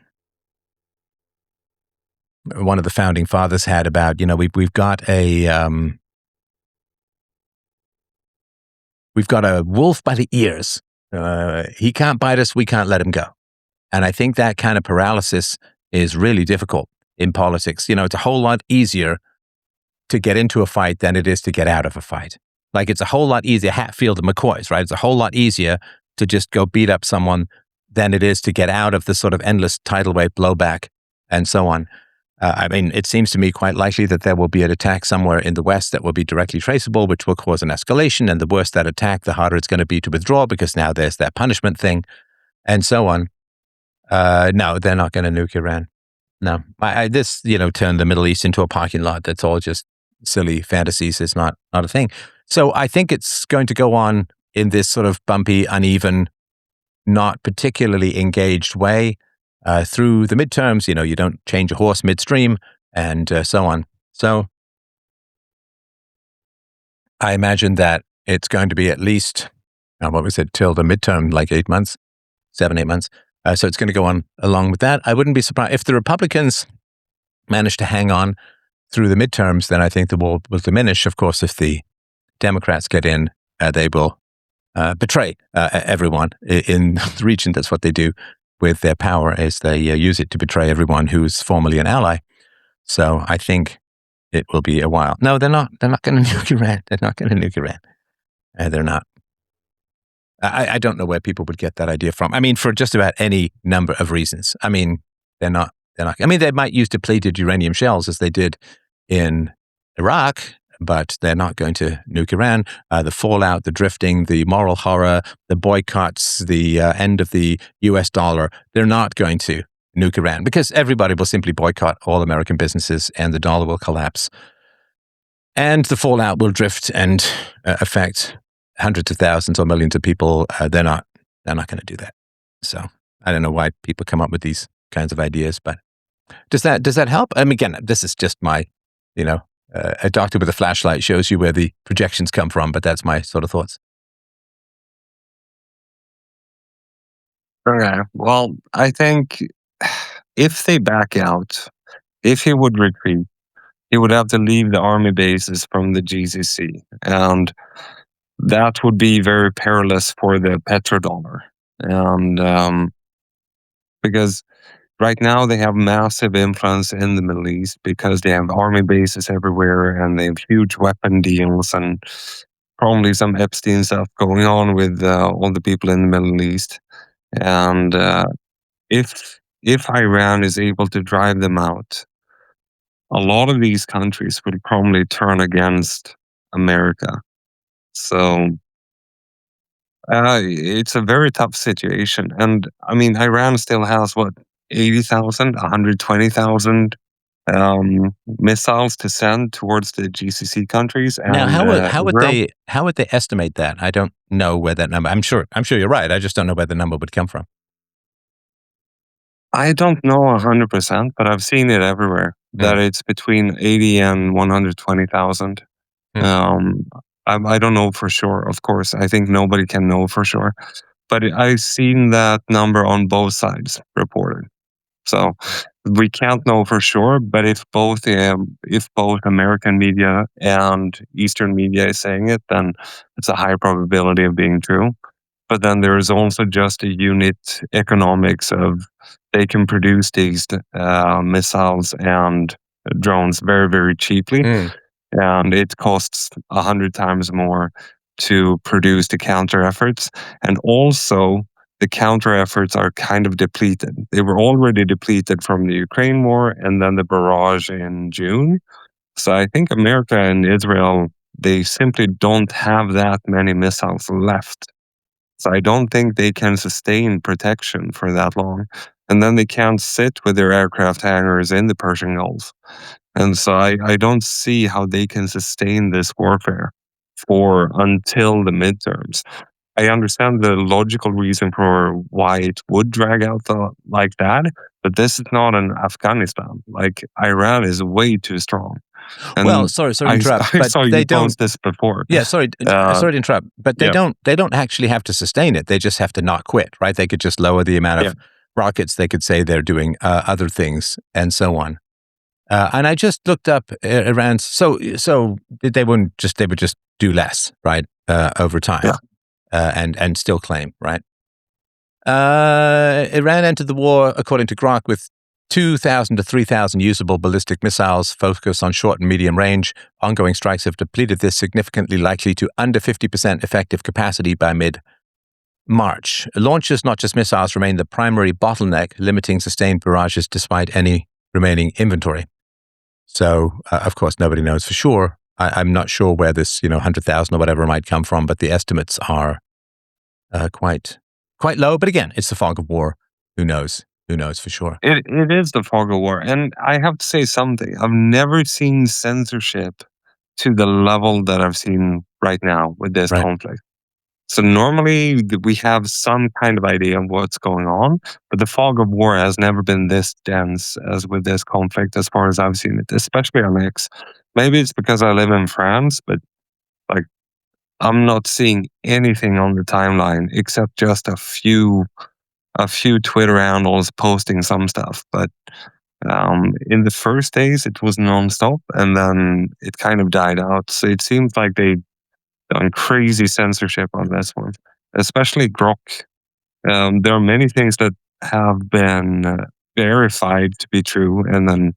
of the founding fathers had about, we've got a wolf by the ears. He can't bite us. We can't let him go. And I think that kind of paralysis is really difficult in politics. It's a whole lot easier to get into a fight than it is to get out of a fight. Like, it's a whole lot easier, Hatfield and McCoy's, right? It's a whole lot easier to just go beat up someone than it is to get out of the sort of endless tidal wave blowback and so on. It seems to me quite likely that there will be an attack somewhere in the West that will be directly traceable, which will cause an escalation. And the worse that attack, the harder it's going to be to withdraw because now there's that punishment thing and so on. No, they're not going to nuke Iran. No, this turned the Middle East into a parking lot. That's all just silly fantasies. It's not a thing. So I think it's going to go on in this sort of bumpy, uneven, not particularly engaged way through the midterms. You don't change a horse midstream and so on. So I imagine that it's going to be at least, till the midterm, like 8 months, 7-8 months. So it's going to go on along with that. I wouldn't be surprised if the Republicans manage to hang on through the midterms. Then I think the war will diminish. Of course, if the Democrats get in, they will betray everyone in the region. That's what they do with their power, is they use it to betray everyone who's formerly an ally. So I think it will be a while. No, they're not. They're not going to nuke Iran. They're not going to nuke Iran. They're not. I don't know where people would get that idea from. I mean, for just about any number of reasons. I mean, they're not. I mean, they might use depleted uranium shells as they did in Iraq, but they're not going to nuke Iran. The fallout, the drifting, the moral horror, the boycotts, the end of the US dollar, they're not going to nuke Iran because everybody will simply boycott all American businesses and the dollar will collapse. And the fallout will drift and affect hundreds of thousands or millions of people. They're not going to do that. So I don't know why people come up with these kinds of ideas, but does that help? I mean, again, this is just my, a doctor with a flashlight shows you where the projections come from, but that's my sort of thoughts. Okay. Well, I think if they back out, if he would retreat, he would have to leave the army bases from the GCC. And that would be very perilous for the petrodollar. And because right now they have massive influence in the Middle East because they have army bases everywhere and they have huge weapon deals and probably some Epstein stuff going on with all the people in the Middle East. And if Iran is able to drive them out, a lot of these countries will probably turn against America. So it's a very tough situation. And I mean, Iran still has what, 80,000, 120,000 missiles to send towards the GCC countries Now, and how would Israel. they estimate that? I don't know where that number. I'm sure you're right. I just don't know where the number would come from. I don't know 100%, but I've seen it everywhere that it's between 80 and 120,000. Hmm. I don't know for sure, of course. I think nobody can know for sure. But I've seen that number on both sides reported. So we can't know for sure, but if both American media and Eastern media is saying it, then it's a high probability of being true. But then there is also just a unit economics of they can produce these missiles and drones very, very cheaply. And it costs 100 times more to produce the counter efforts. And also, the counter efforts are kind of depleted. They were already depleted from the Ukraine war and then the barrage in June. So I think America and Israel, they simply don't have that many missiles left. So I don't think they can sustain protection for that long. And then they can't sit with their aircraft hangars in the Persian Gulf. And so I don't see how they can sustain this warfare for until the midterms. I understand the logical reason for why it would drag out like that, but this is not an Afghanistan. Like Iran is way too strong. Well, And sorry to I, interrupt, I but saw they you don't. post this before. Yeah, sorry Uh, to interrupt, but they yeah, don't actually have to sustain it. They just have to not quit, right? They could just lower the amount yeah. of rockets. They could say they're doing other things and so on. And I just looked up Iran's. So they would just do less, right, over time, Yeah. and still claim, right? Iran entered the war, according to Grok, with 2,000 to 3,000 usable ballistic missiles, focus on short and medium range. Ongoing strikes have depleted this significantly, likely to under 50% effective capacity by mid-March. Launches, not just missiles, remain the primary bottleneck, limiting sustained barrages despite any remaining inventory. So, of course, nobody knows for sure. I'm not sure where this, 100,000 or whatever might come from, but the estimates are quite low. But again, it's the fog of war. Who knows? Who knows for sure? It is the fog of war. And I have to say something. I've never seen censorship to the level that I've seen right now with this Right. conflict. So normally we have some kind of idea of what's going on, but the fog of war has never been this dense as with this conflict, as far as I've seen it, especially on X. Maybe it's because I live in France, but like I'm not seeing anything on the timeline except just a few Twitter handles posting some stuff. But in the first days, it was nonstop, and then it kind of died out. So it seems like they done crazy censorship on this one, especially Grok. There are many things that have been verified to be true, and then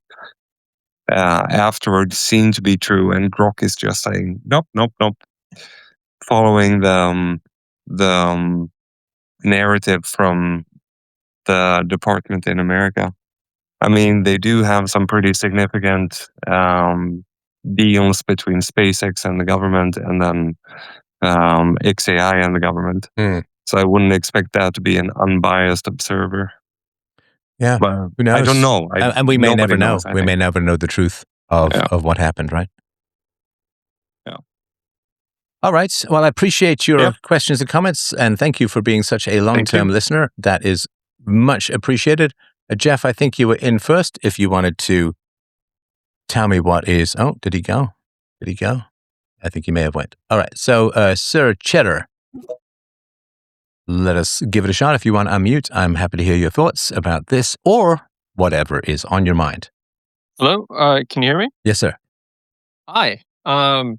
afterwards seen to be true, and Grok is just saying nope, nope, nope, following the the narrative from the department in America. I mean, they do have some pretty significant deals between SpaceX and the government, and then XAI and the government. So I wouldn't expect that to be an unbiased observer. Yeah, But who knows? I don't know. And we may never know. Knows, we may never know the truth of what happened, right? Yeah. All right. Well, I appreciate your questions and comments, and thank you for being such a long-term listener. That is much appreciated. Jeff, I think you were in first. If you wanted to tell me what is... Oh, did he go? Did he go? I think he may have went. All right. So, Sir Cheddar, let us give it a shot. If you want to unmute, I'm happy to hear your thoughts about this or whatever is on your mind. Hello, can you hear me? Yes, sir. Hi. Yeah,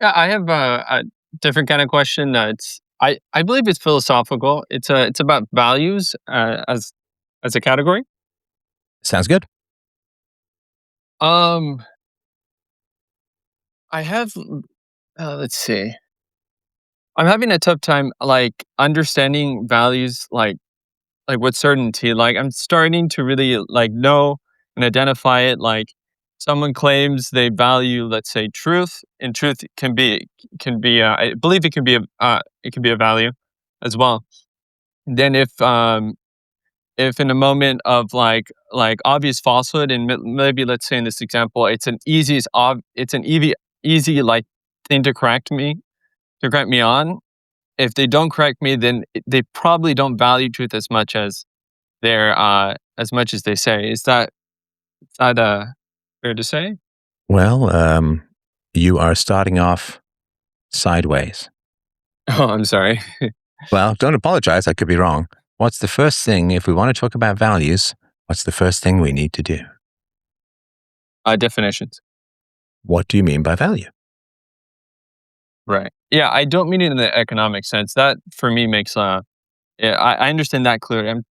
I have a different kind of question. I believe it's philosophical. It's about values as a category. Sounds good. I have. Let's see. I'm having a tough time like understanding values with certainty. Like I'm starting to really like know and identify it. Like someone claims they value, let's say, truth, and truth can be. I believe it can be a value as well. Then if in a moment of like obvious falsehood, and maybe let's say in this example, it's an easy like thing to correct me on. If they don't correct me, then they probably don't value truth as much as they say. Is that fair to say? Well, you are starting off sideways. Oh, I'm sorry. Well, don't apologize. I could be wrong. What's the first thing, if we want to talk about values, what's the first thing we need to do? Definitions. What do you mean by value? Right. Yeah, I don't mean it in the economic sense. That for me makes yeah, I understand that clearly.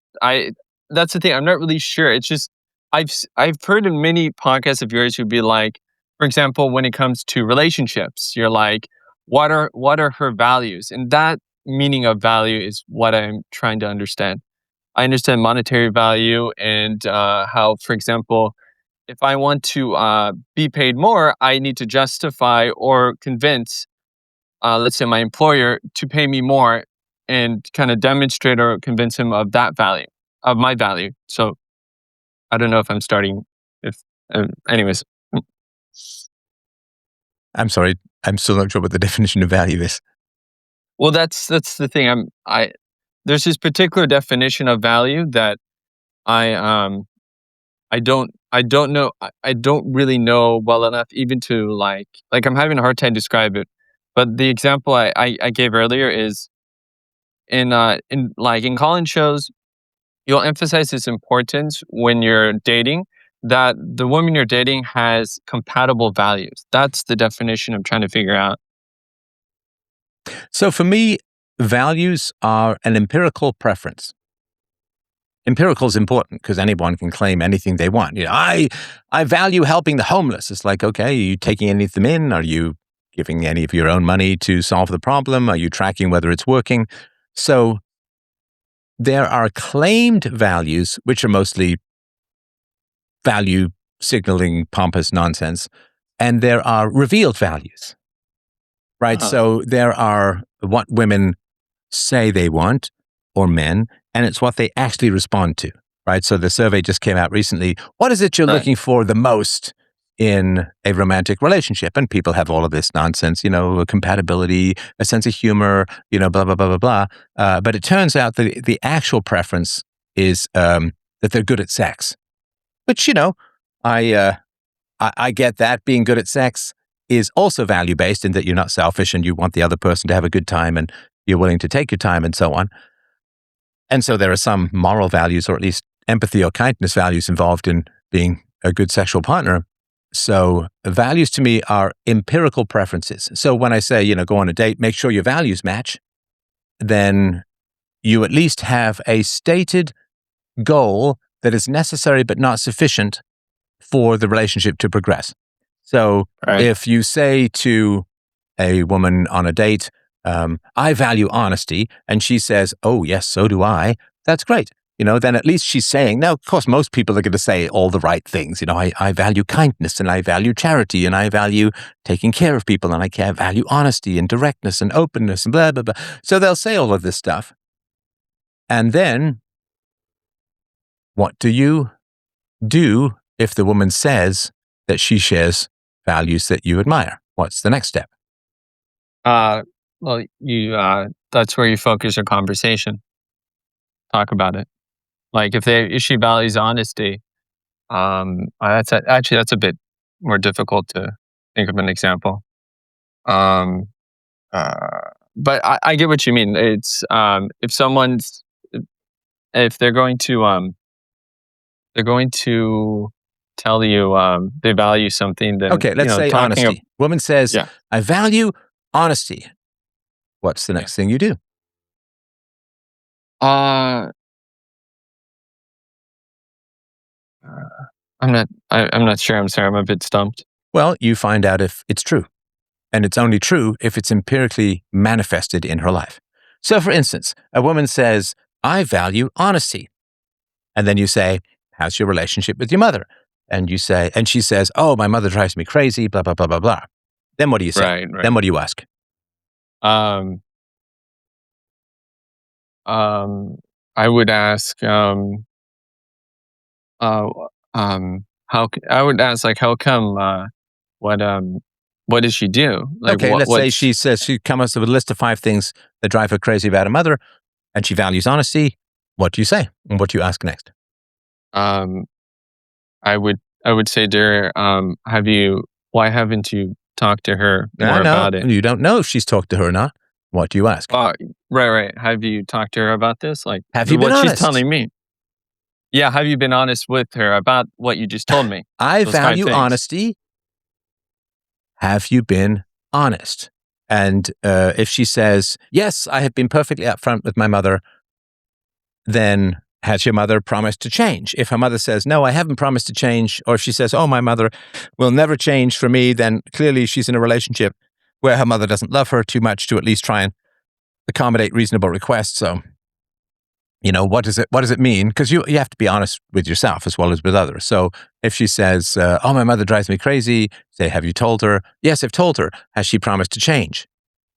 That's the thing. I'm not really sure. It's just I've heard in many podcasts of yours who'd be like, for example, when it comes to relationships, you're like, what are her values? And that meaning of value is what I'm trying to understand. I understand monetary value and how, for example, if I want to be paid more, I need to justify or convince, let's say, my employer to pay me more and kind of demonstrate or convince him of that value, of my value. So I don't know if I'm starting. Anyways. I'm sorry. I'm still not sure what the definition of value is. Well, that's the thing. There's this particular definition of value that I don't know. I don't really know well enough even to like I'm having a hard time describe it. But the example I gave earlier is in call-in shows, you'll emphasize its importance when you're dating, that the woman you're dating has compatible values. That's the definition I'm trying to figure out. So for me, values are an empirical preference. Empirical is important because anyone can claim anything they want. I value helping the homeless. It's like, okay, are you taking any of them in? Are you giving any of your own money to solve the problem? Are you tracking whether it's working? So there are claimed values, which are mostly value signaling, pompous nonsense, and there are revealed values, right? Uh-huh. So there are what women say they want, or men, and it's what they actually respond to, right? So the survey just came out recently. What is it you're looking for the most in a romantic relationship? And people have all of this nonsense, compatibility, a sense of humor, blah, blah, blah, blah, blah. But it turns out that the actual preference is that they're good at sex, which, I get that. Being good at sex is also value-based in that you're not selfish and you want the other person to have a good time and you're willing to take your time and so on. And so there are some moral values, or at least empathy or kindness values involved in being a good sexual partner. So values to me are empirical preferences. So when I say, go on a date, make sure your values match, then you at least have a stated goal that is necessary but not sufficient for the relationship to progress. So if you say to a woman on a date, I value honesty, and she says, oh, yes, so do I, that's great. Then at least she's saying, now, of course, most people are going to say all the right things. I value kindness, and I value charity, and I value taking care of people, and I value honesty and directness and openness and blah, blah, blah. So they'll say all of this stuff. And then what do you do if the woman says that she shares values that you admire? What's the next step? Well, that's where you focus your conversation. Talk about it. Like if she values honesty, that's a bit more difficult to think of an example. But I get what you mean. It's if they're going to tell you they value something, then okay, let's say honesty. Woman says, yeah. I value honesty. What's the next thing you do? I'm not sure. I'm sorry. I'm a bit stumped. Well, you find out if it's true. And it's only true if it's empirically manifested in her life. So, for instance, a woman says, I value honesty. And then you say, how's your relationship with your mother? And she says, oh, my mother drives me crazy, blah, blah, blah, blah, blah. Then what do you say? Right. Then what do you ask? I would ask, how come, what does she do? Like, okay, let's say she says she comes up with a list of 5 things that drive her crazy about her mother, and she values honesty. What do you say? And what do you ask next? I would say to her, why haven't you talked to her more about it? You don't know if she's talked to her or not. What do you ask? Right. Have you talked to her about this? Like, have you been honest? She's telling me. Yeah, have you been honest with her about what you just told me? I value honesty. Have you been honest? And if she says, yes, I have been perfectly upfront with my mother, then has your mother promised to change? If her mother says, no, I haven't promised to change, or if she says, oh, my mother will never change for me, then clearly she's in a relationship where her mother doesn't love her too much to at least try and accommodate reasonable requests. So, what does it mean? Because you have to be honest with yourself as well as with others. So if she says, oh, my mother drives me crazy, say, have you told her? Yes, I've told her. Has she promised to change?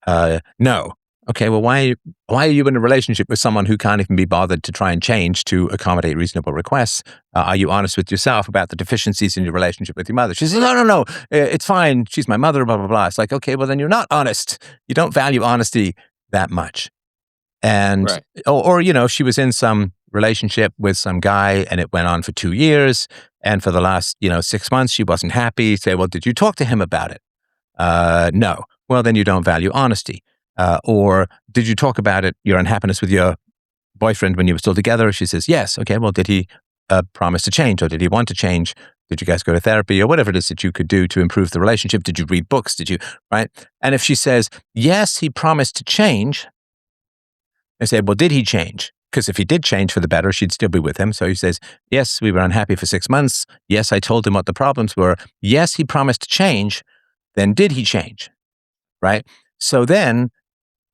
No. Okay, well, why are you in a relationship with someone who can't even be bothered to try and change to accommodate reasonable requests? Are you honest with yourself about the deficiencies in your relationship with your mother? She says, no, it's fine. She's my mother, blah, blah, blah. It's like, okay, well, then you're not honest. You don't value honesty that much. And, right. or she was in some relationship with some guy and it went on for 2 years. And for the last, 6 months, she wasn't happy. Say, well, did you talk to him about it? No. Well, then you don't value honesty. Or did you talk about it, your unhappiness with your boyfriend when you were still together? She says, yes. Okay, well, did he promise to change, or did he want to change? Did you guys go to therapy, or whatever it is that you could do to improve the relationship? Did you read books? Right? And if she says, yes, he promised to change, I say, well, did he change? Because if he did change for the better, she'd still be with him. So he says, yes, we were unhappy for 6 months. Yes, I told him what the problems were. Yes, he promised to change. Then did he change? Right? So then,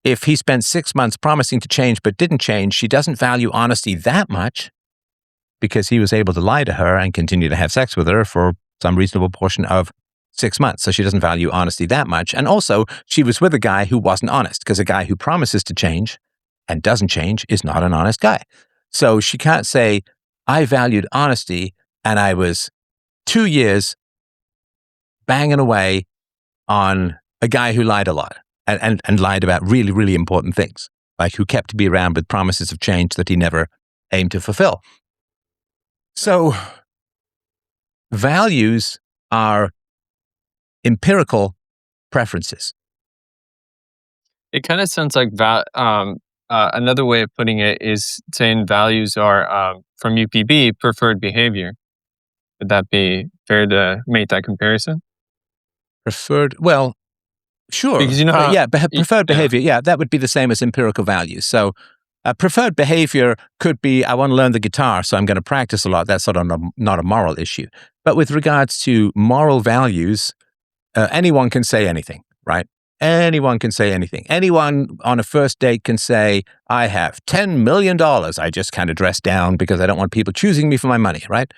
if he spent 6 months promising to change but didn't change, she doesn't value honesty that much because he was able to lie to her and continue to have sex with her for some reasonable portion of 6 months. So she doesn't value honesty that much. And also, she was with a guy who wasn't honest, because a guy who promises to change and doesn't change is not an honest guy. So she can't say, I valued honesty and I was 2 years banging away on a guy who lied a lot. And lied about really, really important things, like who kept to be around with promises of change that he never aimed to fulfill. So values are empirical preferences. It kind of sounds like another way of putting it is saying values are, from UPB, preferred behavior. Would that be fair to make that comparison? Preferred, well, sure. Because how, preferred behavior. Yeah, that would be the same as empirical values. So preferred behavior could be, I want to learn the guitar, so I'm going to practice a lot. That's sort of not a moral issue. But with regards to moral values, anyone can say anything, right? Anyone can say anything. Anyone on a first date can say, I have $10 million. I just kind of dress down because I don't want people choosing me for my money, right?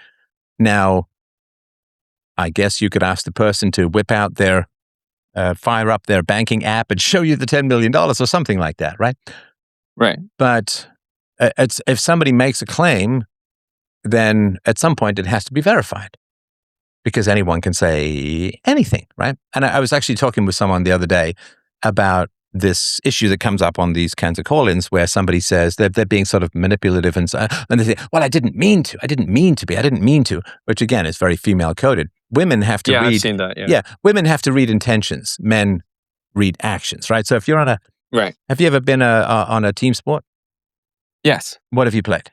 Now, I guess you could ask the person to whip out fire up their banking app and show you the $10 million or something like that, right? Right. But if somebody makes a claim, then at some point it has to be verified because anyone can say anything, right? And I was actually talking with someone the other day about this issue that comes up on these kinds of call-ins where somebody says they're being sort of manipulative and they say, well, I didn't mean to, which again is very female coded. Women have to read. I've seen that. Yeah. Women have to read intentions. Men read actions, right? So if you're on Right. have you ever been on a team sport? Yes. What have you played?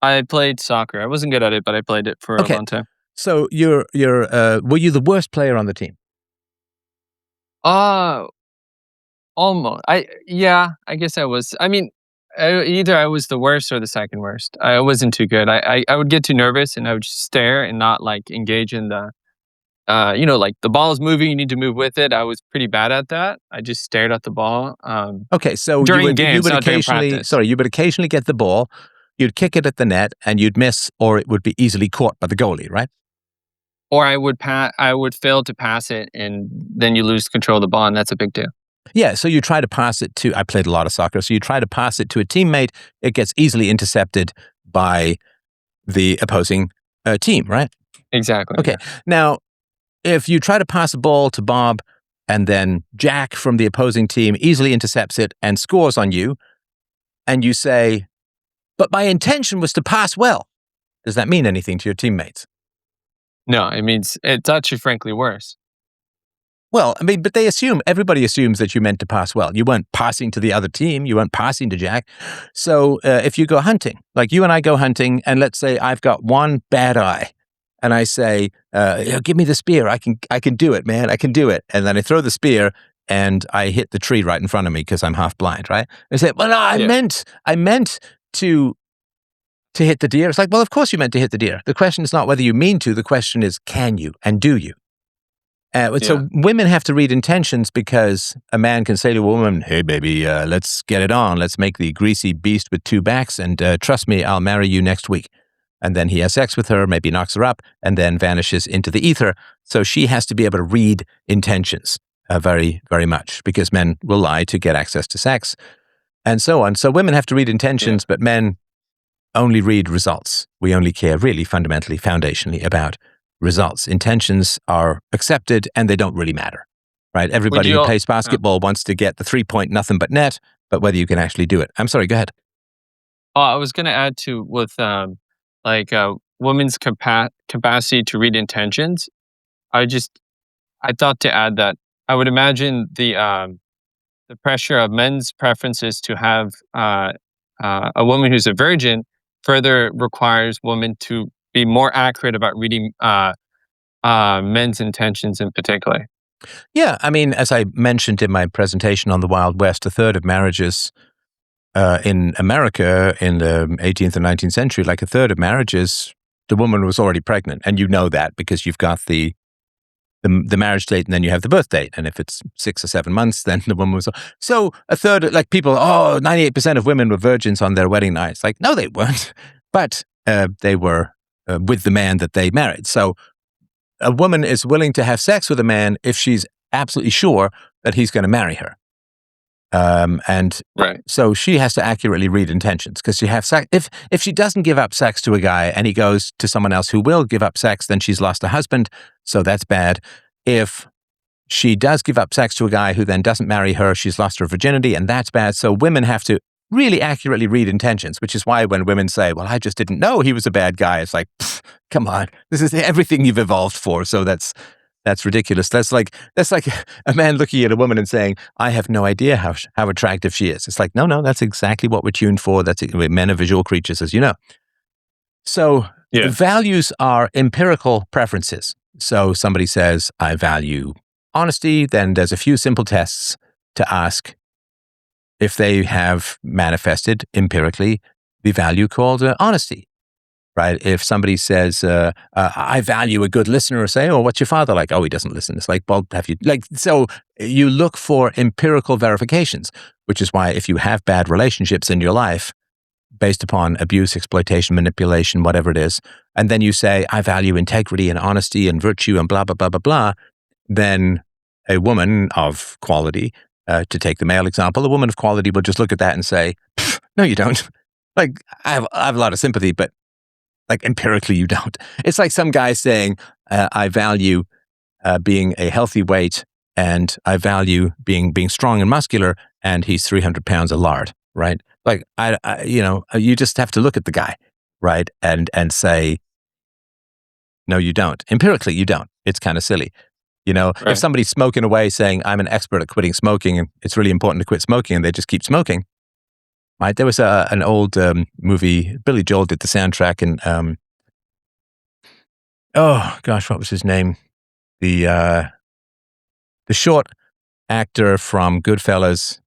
I played soccer. I wasn't good at it, but I played it for a long time. So were you the worst player on the team? Almost. I guess I was. I mean, either I was the worst or the second worst. I wasn't too good. I would get too nervous and I would just stare and not like engage in the, like the ball is moving, you need to move with it. I was pretty bad at that. I just stared at the ball. Okay, so during games, you would not during occasionally, practice. you would occasionally get the ball, you'd kick it at the net, and you'd miss, or it would be easily caught by the goalie, right? Or I would fail to pass it, and then you lose control of the ball, and that's a big deal. Yeah, so you try to pass it to, I played a lot of soccer, so you try to pass it to a teammate, it gets easily intercepted by the opposing team, right? Exactly. Okay, now, if you try to pass a ball to Bob, and then Jack from the opposing team easily intercepts it and scores on you, and you say, but my intention was to pass well, does that mean anything to your teammates? No, it means it's actually frankly worse. Well, I mean, but everybody assumes that you meant to pass well. You weren't passing to the other team. You weren't passing to Jack. So if you go hunting, like you and I go hunting, and let's say I've got one bad eye, and I say, give me the spear. I can do it, man. I can do it. And then I throw the spear and I hit the tree right in front of me because I'm half blind, right? They say, well, no, I meant to hit the deer. It's like, well, of course you meant to hit the deer. The question is not whether you mean to. The question is, can you and do you? So women have to read intentions because a man can say to a woman, hey, baby, let's get it on. Let's make the greasy beast with two backs. And trust me, I'll marry you next week. And then he has sex with her, maybe knocks her up, and then vanishes into the ether. So she has to be able to read intentions very, very much because men will lie to get access to sex and so on. So women have to read intentions, but men only read results. We only care really fundamentally, foundationally about results. Intentions are accepted and they don't really matter, right? Everybody who plays basketball wants to get the 3-point nothing but net, but whether you can actually do it. I'm sorry, go ahead. Oh, I was going to add to with women's capacity to read intentions. I thought to add that I would imagine the pressure of men's preferences to have a woman who's a virgin further requires women to be more accurate about reading men's intentions in particular. Yeah, I mean, as I mentioned in my presentation on the Wild West, a third of marriages in America in the 18th and 19th century, like a third of marriages, the woman was already pregnant. And you know that because you've got the marriage date and then you have the birth date. And if it's 6 or 7 months, then the woman was... So a third, like people, 98% of women were virgins on their wedding nights. Like, no, they weren't. But they were with the man that they married. So a woman is willing to have sex with a man if she's absolutely sure that he's going to marry her. So she has to accurately read intentions because she have sex. If she doesn't give up sex to a guy and he goes to someone else who will give up sex, then she's lost a husband. So that's bad. If she does give up sex to a guy who then doesn't marry her, she's lost her virginity, and that's bad. So women have to really accurately read intentions, which is why when women say, well, I just didn't know he was a bad guy, it's like, come on, this is everything you've evolved for. So that's ridiculous. That's like a man looking at a woman and saying, I have no idea how attractive she is. It's like, no, that's exactly what we're tuned for. Men are visual creatures, as you know. So values are empirical preferences. So somebody says, I value honesty, then there's a few simple tests to ask if they have manifested empirically the value called honesty, right? If somebody says, I value a good listener, or say, oh, what's your father like? Oh, he doesn't listen. It's like, well, have you, like, so you look for empirical verifications, which is why if you have bad relationships in your life based upon abuse, exploitation, manipulation, whatever it is, and then you say, I value integrity and honesty and virtue and blah, blah, blah, blah, blah, then a woman of quality, to take the male example, a woman of quality will just look at that and say, no, you don't. Like, I have a lot of sympathy, but like empirically, you don't. It's like some guy saying, I value being a healthy weight and I value being strong and muscular, and he's 300 pounds of lard, right? Like, you just have to look at the guy, right? And say, no, you don't. Empirically, you don't. It's kind of silly. Right. If somebody's smoking away saying, I'm an expert at quitting smoking and it's really important to quit smoking, and they just keep smoking, right? There was an old movie, Billy Joel did the soundtrack, and oh gosh, what was his name? The short actor from Goodfellas.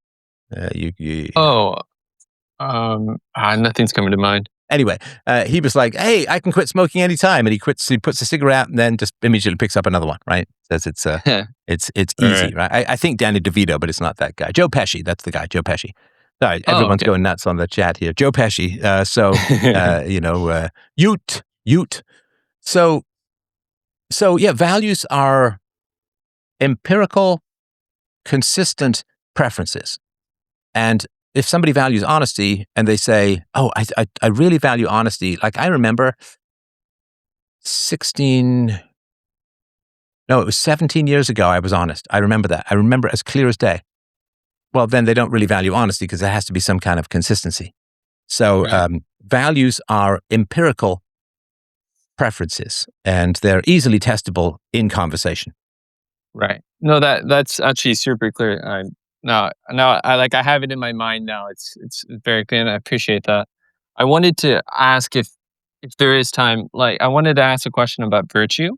Nothing's coming to mind. Anyway, he was like, hey, I can quit smoking anytime. And he puts a cigarette out and then just immediately picks up another one, right? Says it's easy, right? I think Danny DeVito, but it's not that guy. Joe Pesci, that's the guy, Joe Pesci. Sorry, everyone's going nuts on the chat here. Joe Pesci. Ute. So yeah, values are empirical, consistent preferences. And if somebody values honesty and they say, oh, I really value honesty. Like, I remember 17 years ago, I was honest. I remember that. I remember as clear as day. Well, then they don't really value honesty because there has to be some kind of consistency. So values are empirical preferences, and they're easily testable in conversation. Right. No, that's actually super clear. Now I have it in my mind now. It's very clear, and I appreciate that. I wanted to ask if there is time. Like, I wanted to ask a question about virtue.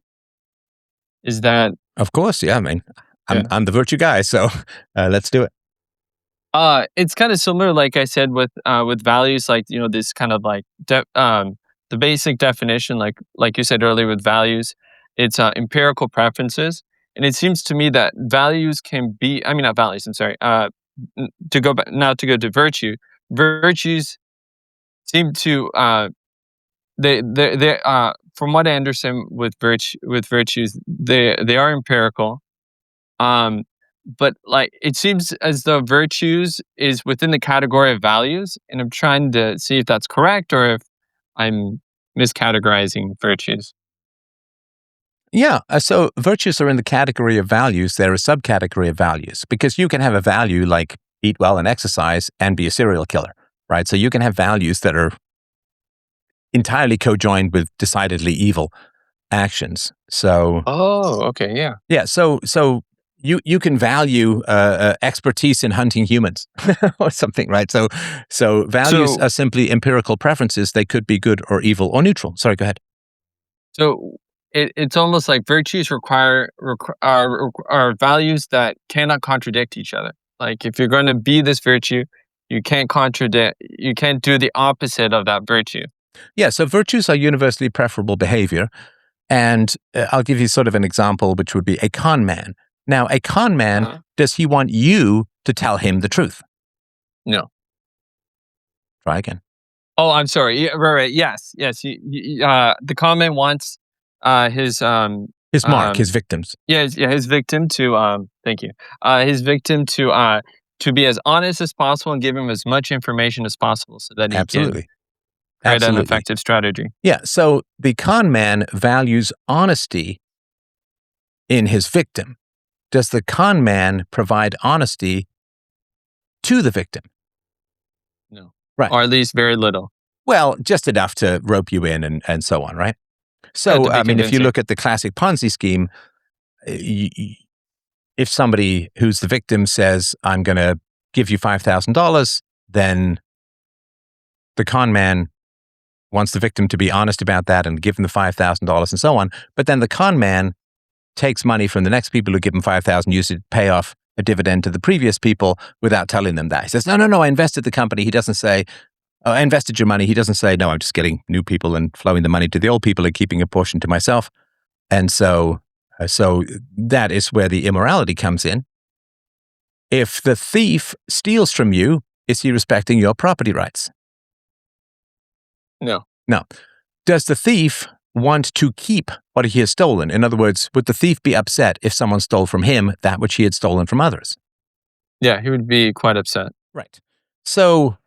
Is that? Of course, yeah. I mean, I'm the virtue guy, so let's do it. It's kind of similar, like I said, with values. Like, this kind of like the basic definition, like you said earlier, with values, it's empirical preferences. And it seems to me that values can be, I mean, not values, I'm sorry, to go to virtue, virtues seem to, they from what I understand with virtues, they are empirical. But like, it seems as though virtues is within the category of values, and I'm trying to see if that's correct or if I'm miscategorizing virtues. Yeah, so virtues are in the category of values. They're a subcategory of values, because you can have a value like eat well and exercise and be a serial killer, right? So you can have values that are entirely co-joined with decidedly evil actions. So, okay, yeah. Yeah, so you can value expertise in hunting humans or something, right? So values are simply empirical preferences. They could be good or evil or neutral. Sorry, go ahead. So it's almost like virtues are values that cannot contradict each other. Like, if you're going to be this virtue, you can't do the opposite of that virtue. Yeah, so virtues are universally preferable behavior. And I'll give you sort of an example, which would be a con man. Now, a con man, does he want you to tell him the truth? No. Try again. Oh, I'm sorry. Yeah, right. Yes. The con man wants his mark, his victims. His victim to thank you. His victim to be as honest as possible and give him as much information as possible, so that he can create an effective strategy. Yeah. So the con man values honesty in his victim. Does the con man provide honesty to the victim? No. Right. Or at least very little. Well, just enough to rope you in and so on, right? So, I mean, if you look at the classic Ponzi scheme, if somebody who's the victim says, I'm going to give you $5,000, then the con man wants the victim to be honest about that and give him the $5,000 and so on. But then the con man takes money from the next people who give him $5,000, use it to pay off a dividend to the previous people without telling them that. He says, no, I invested the company. He doesn't say, I invested your money. He doesn't say, no, I'm just getting new people and flowing the money to the old people and keeping a portion to myself. And so that is where the immorality comes in. If the thief steals from you, is he respecting your property rights? No. No. Does the thief want to keep what he has stolen? In other words, would the thief be upset if someone stole from him that which he had stolen from others? Yeah, he would be quite upset. Right. So,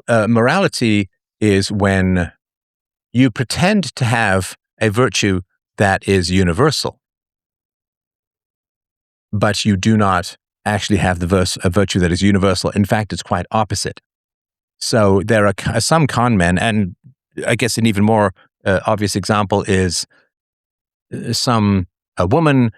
morality is when you pretend to have a virtue that is universal, but you do not actually have a virtue that is universal. In fact, it's quite opposite. So there are some con men, and I guess an even more obvious example is a woman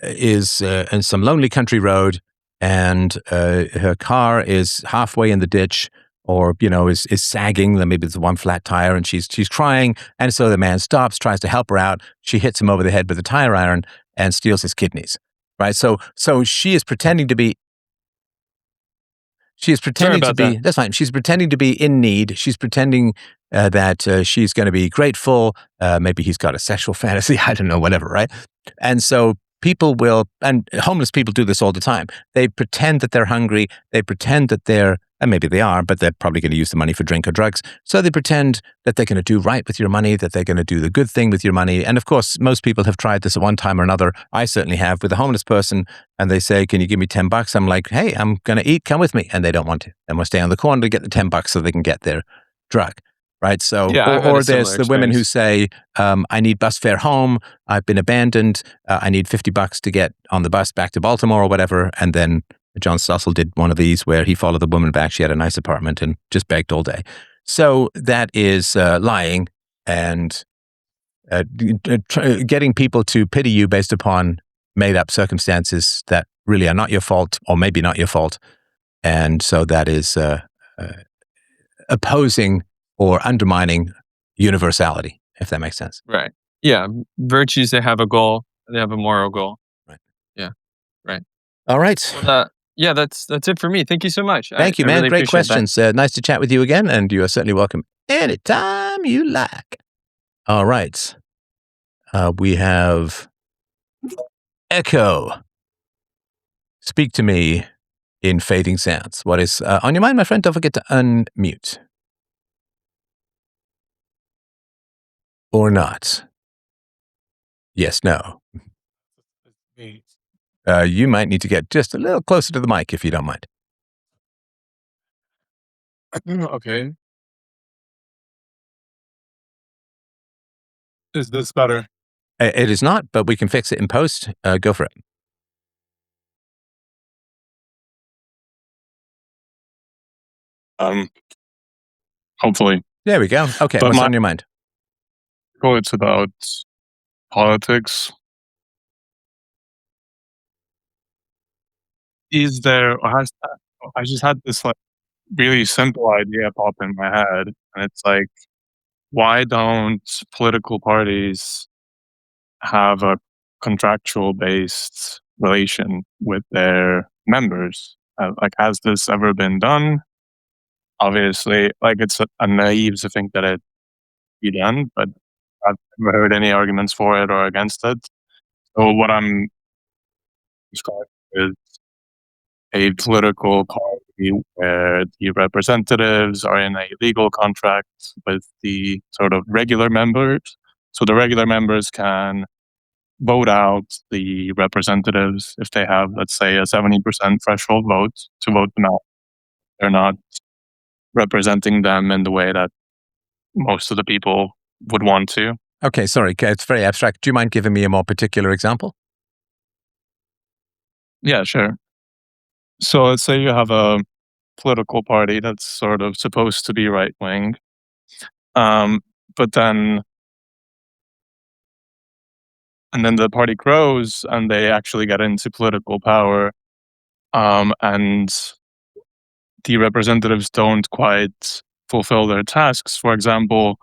is in some lonely country road, and her car is halfway in the ditch, or is sagging. Maybe it's one flat tire, and she's crying, and so the man stops, tries to help her out. She hits him over the head with a tire iron and steals his kidneys. Right. So she is pretending to be. She's pretending to be. That's fine. She's pretending to be in need. She's pretending that she's going to be grateful. Maybe he's got a sexual fantasy. I don't know. Whatever. Right. And so people will, and homeless people do this all the time. They pretend that they're hungry. They pretend that and maybe they are, but they're probably going to use the money for drink or drugs. So they pretend that they're going to do right with your money, that they're going to do the good thing with your money. And of course, most people have tried this at one time or another. I certainly have, with a homeless person, and they say, can you give me $10? I'm like, hey, I'm going to eat, come with me. And they don't want to. They want to stay on the corner to get the $10 so they can get their drug. Right. So, yeah, or there's the women who say, I need bus fare home. I've been abandoned. I need $50 to get on the bus back to Baltimore or whatever. And then John Stossel did one of these where he followed the woman back. She had a nice apartment and just begged all day. So that is lying and getting people to pity you based upon made up circumstances that really are not your fault, or maybe not your fault. And so that is opposing or undermining universality, if that makes sense. Right. Yeah. Virtues, they have a goal. They have a moral goal. Right. Yeah. Right. All right. Well, yeah, that's it for me. Thank you so much. Thank you, man. Really Great questions. Nice to chat with you again, and you are certainly welcome anytime you like. All right. We have Echo. Speak to me in fading sounds. What is on your mind, my friend? Don't forget to unmute. Or not. Yes, no. You might need to get just a little closer to the mic if you don't mind. Okay. Is this better? It is not, but we can fix it in post. Go for it. Hopefully. There we go. Okay, But what's on your mind? It's about politics. I just had this really simple idea pop in my head, and it's like, why don't political parties have a contractual based relation with their members? Has this ever been done? Obviously, it's a naive to think that it be done, but I've never heard any arguments for it or against it. So what I'm describing is a political party where the representatives are in a legal contract with the sort of regular members. So the regular members can vote out the representatives if they have, let's say, a 70% threshold vote to vote them out. They're not representing them in the way that most of the people would want to. Okay, sorry, it's very abstract. Do you mind giving me a more particular example? Yeah, sure. So let's say you have a political party that's sort of supposed to be right wing, but then the party grows and they actually get into political power, and the representatives don't quite fulfill their tasks. For example,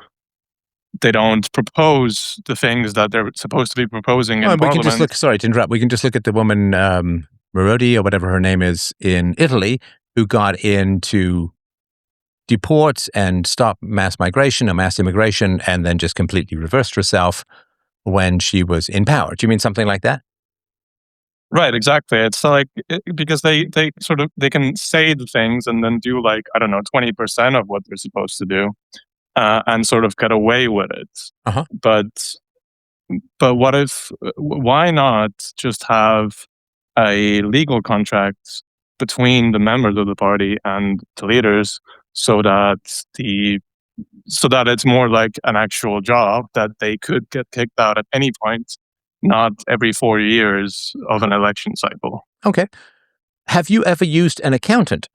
they don't propose the things that they're supposed to be proposing in Parliament. Can just look. Sorry to interrupt. We can just look at the woman Marodi or whatever her name is in Italy, who got in to deport and stop mass migration or mass immigration and then just completely reversed herself when she was in power. Do you mean something like that? Right, exactly. It's like because they sort of they can say the things and then do like I don't know 20% of what they're supposed to do, and sort of get away with it. Uh-huh. But what if? Why not just have a legal contract between the members of the party and the leaders, so that it's more like an actual job that they could get kicked out at any point, not every 4 years of an election cycle. Okay. Have you ever used an accountant?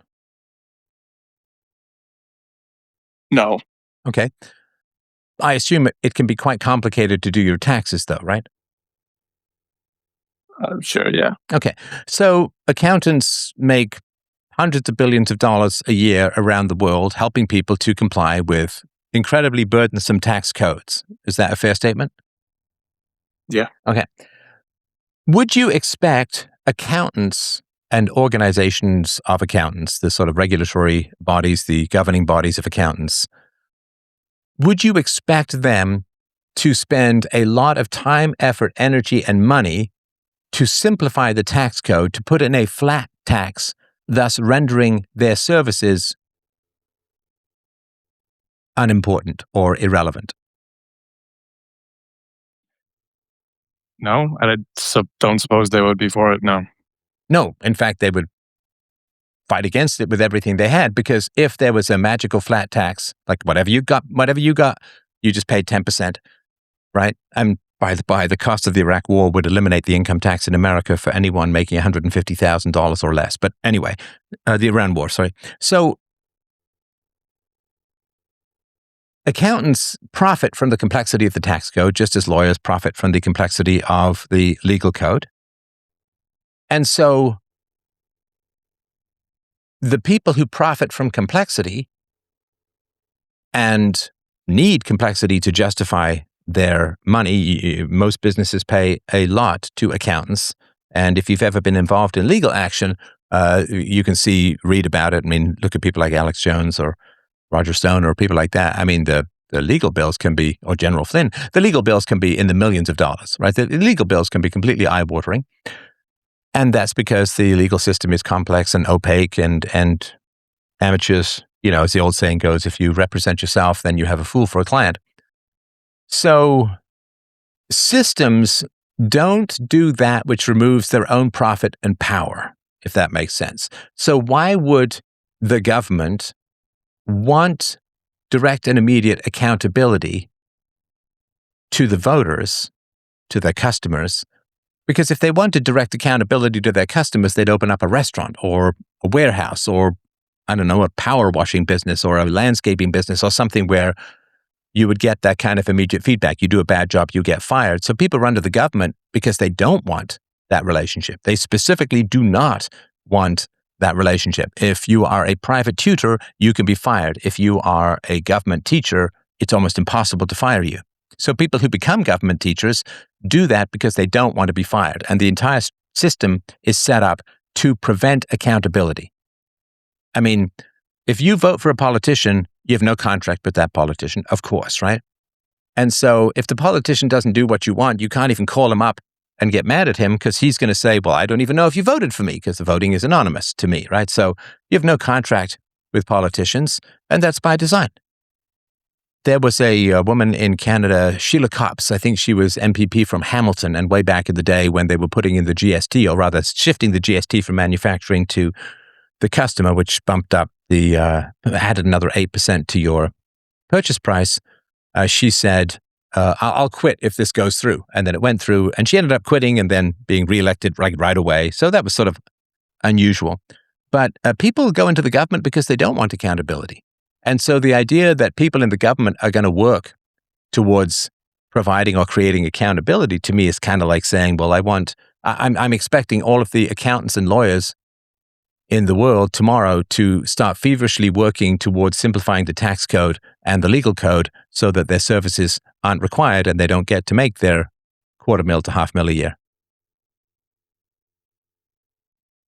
No. Okay. I assume it can be quite complicated to do your taxes, though, right? Sure, yeah. Okay. So accountants make hundreds of billions of dollars a year around the world helping people to comply with incredibly burdensome tax codes. Is that a fair statement? Yeah. Okay. Would you expect accountants and organizations of accountants, the sort of regulatory bodies, the governing bodies of accountants, would you expect them to spend a lot of time, effort, energy, and money to simplify the tax code, to put in a flat tax, thus rendering their services unimportant or irrelevant? No, I don't suppose they would be for it. No. No, in fact, they would fight against it with everything they had, because if there was a magical flat tax, like whatever you got, you just paid 10%, right? And by the cost of the Iraq War would eliminate the income tax in America for anyone making $150,000 or less. But anyway, the Iran War, sorry. So accountants profit from the complexity of the tax code, just as lawyers profit from the complexity of the legal code. And so the people who profit from complexity and need complexity to justify their money, most businesses pay a lot to accountants. And if you've ever been involved in legal action, you can read about it. I mean, look at people like Alex Jones or Roger Stone or people like that. I mean, the legal bills can be, or General Flynn, the legal bills can be in the millions of dollars, right? The legal bills can be completely eye-watering. And that's because the legal system is complex and opaque and amateurs, as the old saying goes, if you represent yourself, then you have a fool for a client. So systems don't do that which removes their own profit and power, if that makes sense. So why would the government want direct and immediate accountability to the voters, to their customers? Because if they wanted direct accountability to their customers, they'd open up a restaurant or a warehouse or, I don't know, a power washing business or a landscaping business or something where you would get that kind of immediate feedback. You do a bad job, you get fired. So people run to the government because they don't want that relationship. They specifically do not want that relationship. If you are a private tutor, you can be fired. If you are a government teacher, it's almost impossible to fire you. So people who become government teachers do that because they don't want to be fired. And the entire system is set up to prevent accountability. I mean, if you vote for a politician, you have no contract with that politician, of course, right? And so if the politician doesn't do what you want, you can't even call him up and get mad at him because he's going to say, well, I don't even know if you voted for me because the voting is anonymous to me, right? So you have no contract with politicians, and that's by design. There was a woman in Canada, Sheila Copps. I think she was MPP from Hamilton, and way back in the day when they were putting in the GST, or rather shifting the GST from manufacturing to the customer, which bumped up added another 8% to your purchase price. She said, I'll quit if this goes through. And then it went through, and she ended up quitting and then being reelected right away. So that was sort of unusual. But people go into the government because they don't want accountability. And so the idea that people in the government are going to work towards providing or creating accountability to me is kind of like saying, well, I'm expecting all of the accountants and lawyers in the world tomorrow to start feverishly working towards simplifying the tax code and the legal code so that their services aren't required and they don't get to make their $250,000 to $500,000 a year.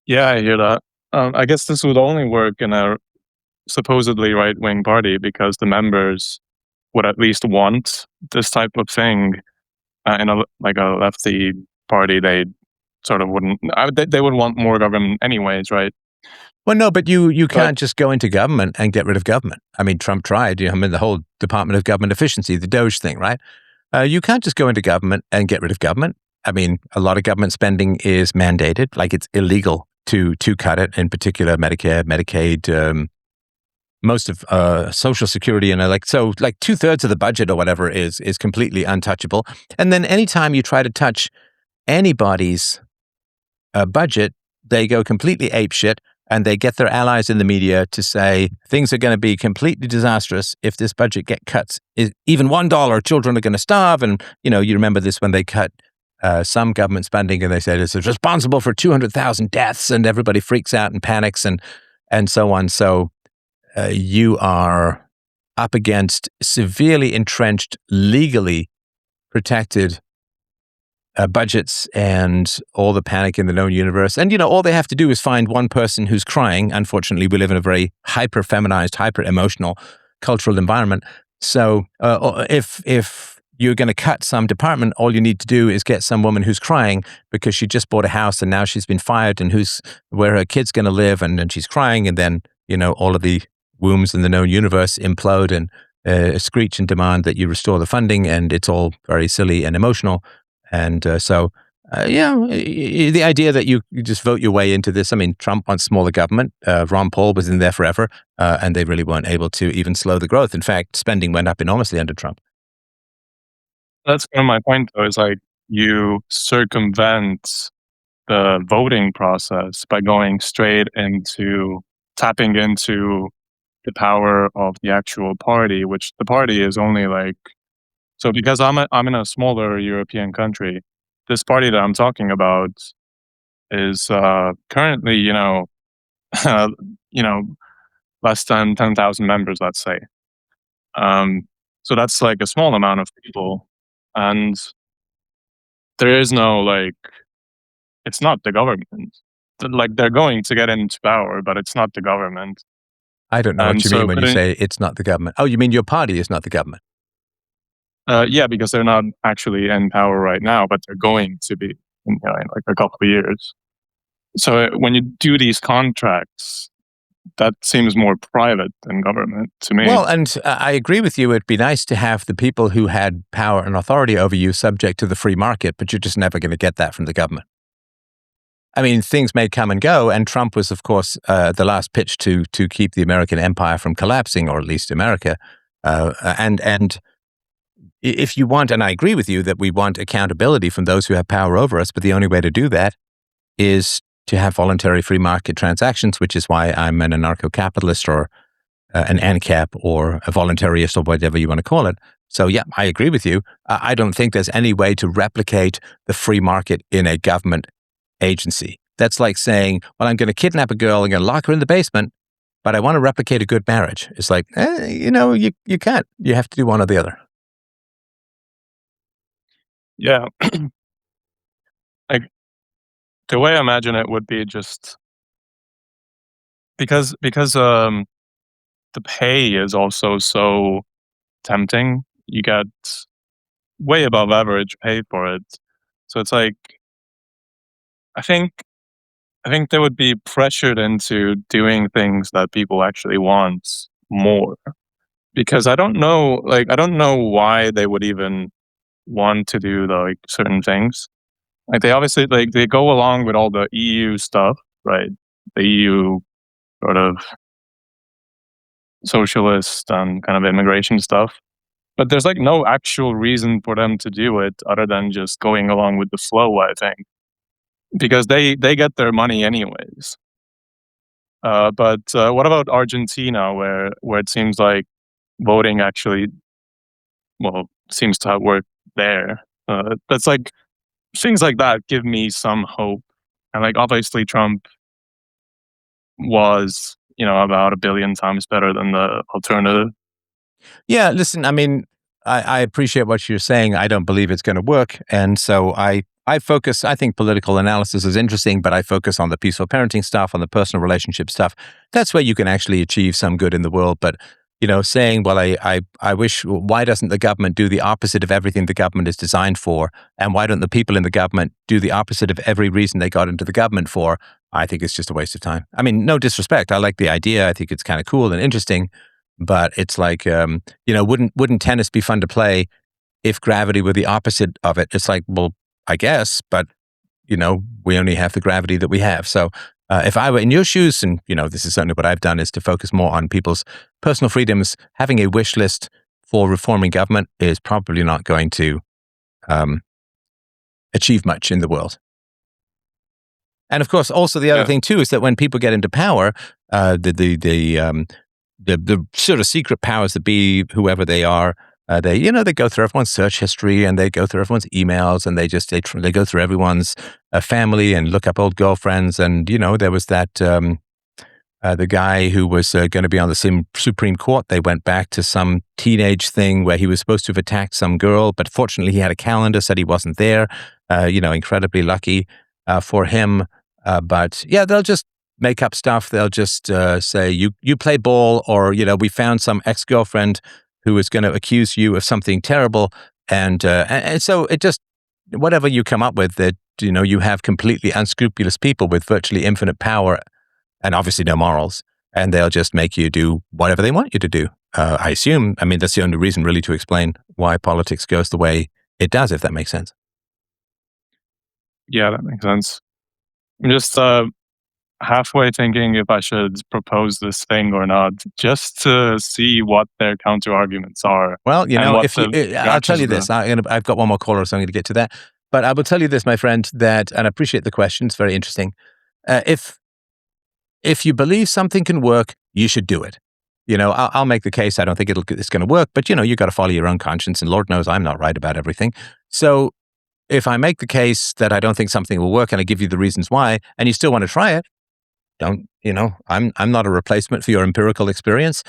Yeah, I hear that. I guess this would only work in a supposedly right-wing party because the members would at least want this type of thing. In a lefty party, they sort of wouldn't. They would want more government anyways, right? Well, no, but you But can't just go into government and get rid of government. I mean, Trump tried. I mean, the whole Department of Government Efficiency, the Doge thing, right? You can't just go into government and get rid of government. I mean, a lot of government spending is mandated, like it's illegal to cut it. In particular, Medicare, Medicaid, most of Social Security, and like 2/3 of the budget or whatever is completely untouchable. And then anytime you try to touch anybody's budget, they go completely apeshit, and they get their allies in the media to say things are going to be completely disastrous if this budget get cuts. Even $1, children are going to starve. And you remember this when they cut some government spending, and they said it's responsible for 200,000 deaths, and everybody freaks out and panics and so on. So you are up against severely entrenched, legally protected budgets and all the panic in the known universe. And, all they have to do is find one person who's crying. Unfortunately, we live in a very hyper-feminized, hyper-emotional cultural environment. So if you're going to cut some department, all you need to do is get some woman who's crying because she just bought a house and now she's been fired, and where her kid's going to live, and she's crying, and then, all of the wombs in the known universe implode and screech and demand that you restore the funding, and it's all very silly and emotional. And the idea that you just vote your way into this. I mean, Trump wants smaller government. Ron Paul was in there forever, and they really weren't able to even slow the growth. In fact, spending went up enormously under Trump. that's kind of my point, though, is like you circumvent the voting process by going straight into tapping into the power of the actual party, which the party is only like. So because I'm in a smaller European country, this party that I'm talking about is currently, you know, less than 10,000 members, let's say. So that's like a small amount of people, and there is no it's not the government. Like they're going to get into power, but it's not the government. I don't know And what you so mean when you say it's not the government. Oh, you mean your party is not the government? Yeah, because they're not actually in power right now, but they're going to be in like a couple of years. So when you do these contracts, that seems more private than government to me. Well, and I agree with you. It'd be nice to have the people who had power and authority over you subject to the free market, but you're just never going to get that from the government. I mean, things may come and go, and Trump was, of course, the last pitch to keep the American empire from collapsing, or at least America. And if you want, and I agree with you that we want accountability from those who have power over us, but the only way to do that is to have voluntary free market transactions, which is why I'm an anarcho-capitalist or an ANCAP or a voluntarist or whatever you want to call it. So yeah, I agree with you. I don't think there's any way to replicate the free market in a government agency. That's like saying, well, I'm going to kidnap a girl and going to lock her in the basement, but I want to replicate a good marriage. It's like, you can't. You have to do one or the other. Yeah, like the way I imagine it would be just because the pay is also so tempting. You get way above average pay for it. So it's like I think they would be pressured into doing things that people actually want more. Because I don't know why they would even want to do certain things. Like they obviously they go along with all the EU stuff, right? The EU sort of socialist and kind of immigration stuff. But there's no actual reason for them to do it other than just going along with the flow, I think. Because they get their money anyways. But what about Argentina, where it seems like voting actually, seems to have worked there? That's things like that give me some hope. And obviously Trump was, about a billion times better than the alternative. Yeah, listen, I mean, I appreciate what you're saying. I don't believe it's going to work. And so I I think political analysis is interesting, but I focus on the peaceful parenting stuff, on the personal relationship stuff. That's where you can actually achieve some good in the world. But, saying, well, I wish, why doesn't the government do the opposite of everything the government is designed for? And why don't the people in the government do the opposite of every reason they got into the government for? I think it's just a waste of time. I mean, no disrespect. I like the idea. I think it's kind of cool and interesting, but it's like, wouldn't tennis be fun to play if gravity were the opposite of it? It's like, well, I guess, but, we only have the gravity that we have. So if I were in your shoes, and, this is certainly what I've done, is to focus more on people's personal freedoms, having a wish list for reforming government is probably not going to achieve much in the world. And of course, also the other thing too is that when people get into power, the sort of secret powers that be, whoever they are, they go through everyone's search history and they go through everyone's emails and they go through everyone's family and look up old girlfriends. And there was that the guy who was going to be on the Supreme Court. They went back to some teenage thing where he was supposed to have attacked some girl, but fortunately he had a calendar, said he wasn't there. Incredibly lucky for him. But yeah, they'll just make up stuff. They'll just say you play ball, or we found some ex-girlfriend who is going to accuse you of something terrible, and so it just, whatever you come up with, that you have completely unscrupulous people with virtually infinite power and obviously no morals, and they'll just make you do whatever they want you to do. I assume. I mean, that's the only reason really to explain why politics goes the way it does, if that makes sense. Yeah, that makes sense. I'm just halfway thinking if I should propose this thing or not, just to see what their counter arguments are. Well, I'll tell you this. I've got one more caller, so I'm going to get to that. But I will tell you this, my friend, and I appreciate the question. It's very interesting. If you believe something can work, you should do it. I'll make the case. I don't think it's going to work, but you got to follow your own conscience, and Lord knows I'm not right about everything. So if I make the case that I don't think something will work and I give you the reasons why, and you still want to try it, I'm not a replacement for your empirical experience.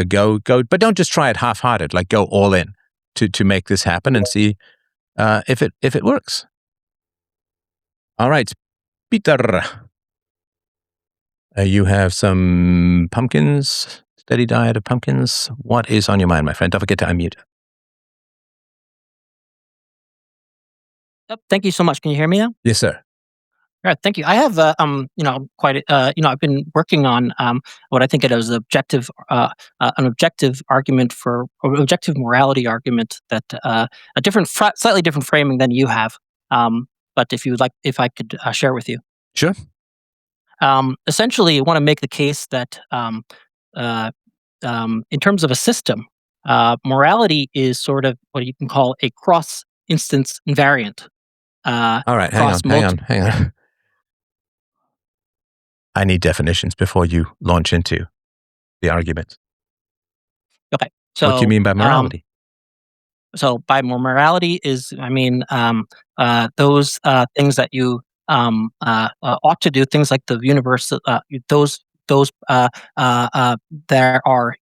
Go, but don't just try it half-hearted. Like, go all in to make this happen and see if it works. All right, Peter, you have some pumpkins. Steady diet of pumpkins. What is on your mind, my friend? Don't forget to unmute. Yep, thank you so much. Can you hear me now? Yes, sir. All right, thank you. I have, quite, I've been working on what I think of as an objective argument or objective morality argument that a slightly different framing than you have. But if you would like, if I could share with you. Sure. Essentially, I want to make the case that in terms of a system, morality is sort of what you can call a cross-instance invariant. All right, hang on. I need definitions before you launch into the arguments. Okay. So what do you mean by morality? So by morality is, I mean, those things that you ought to do, things like the universe, those there are,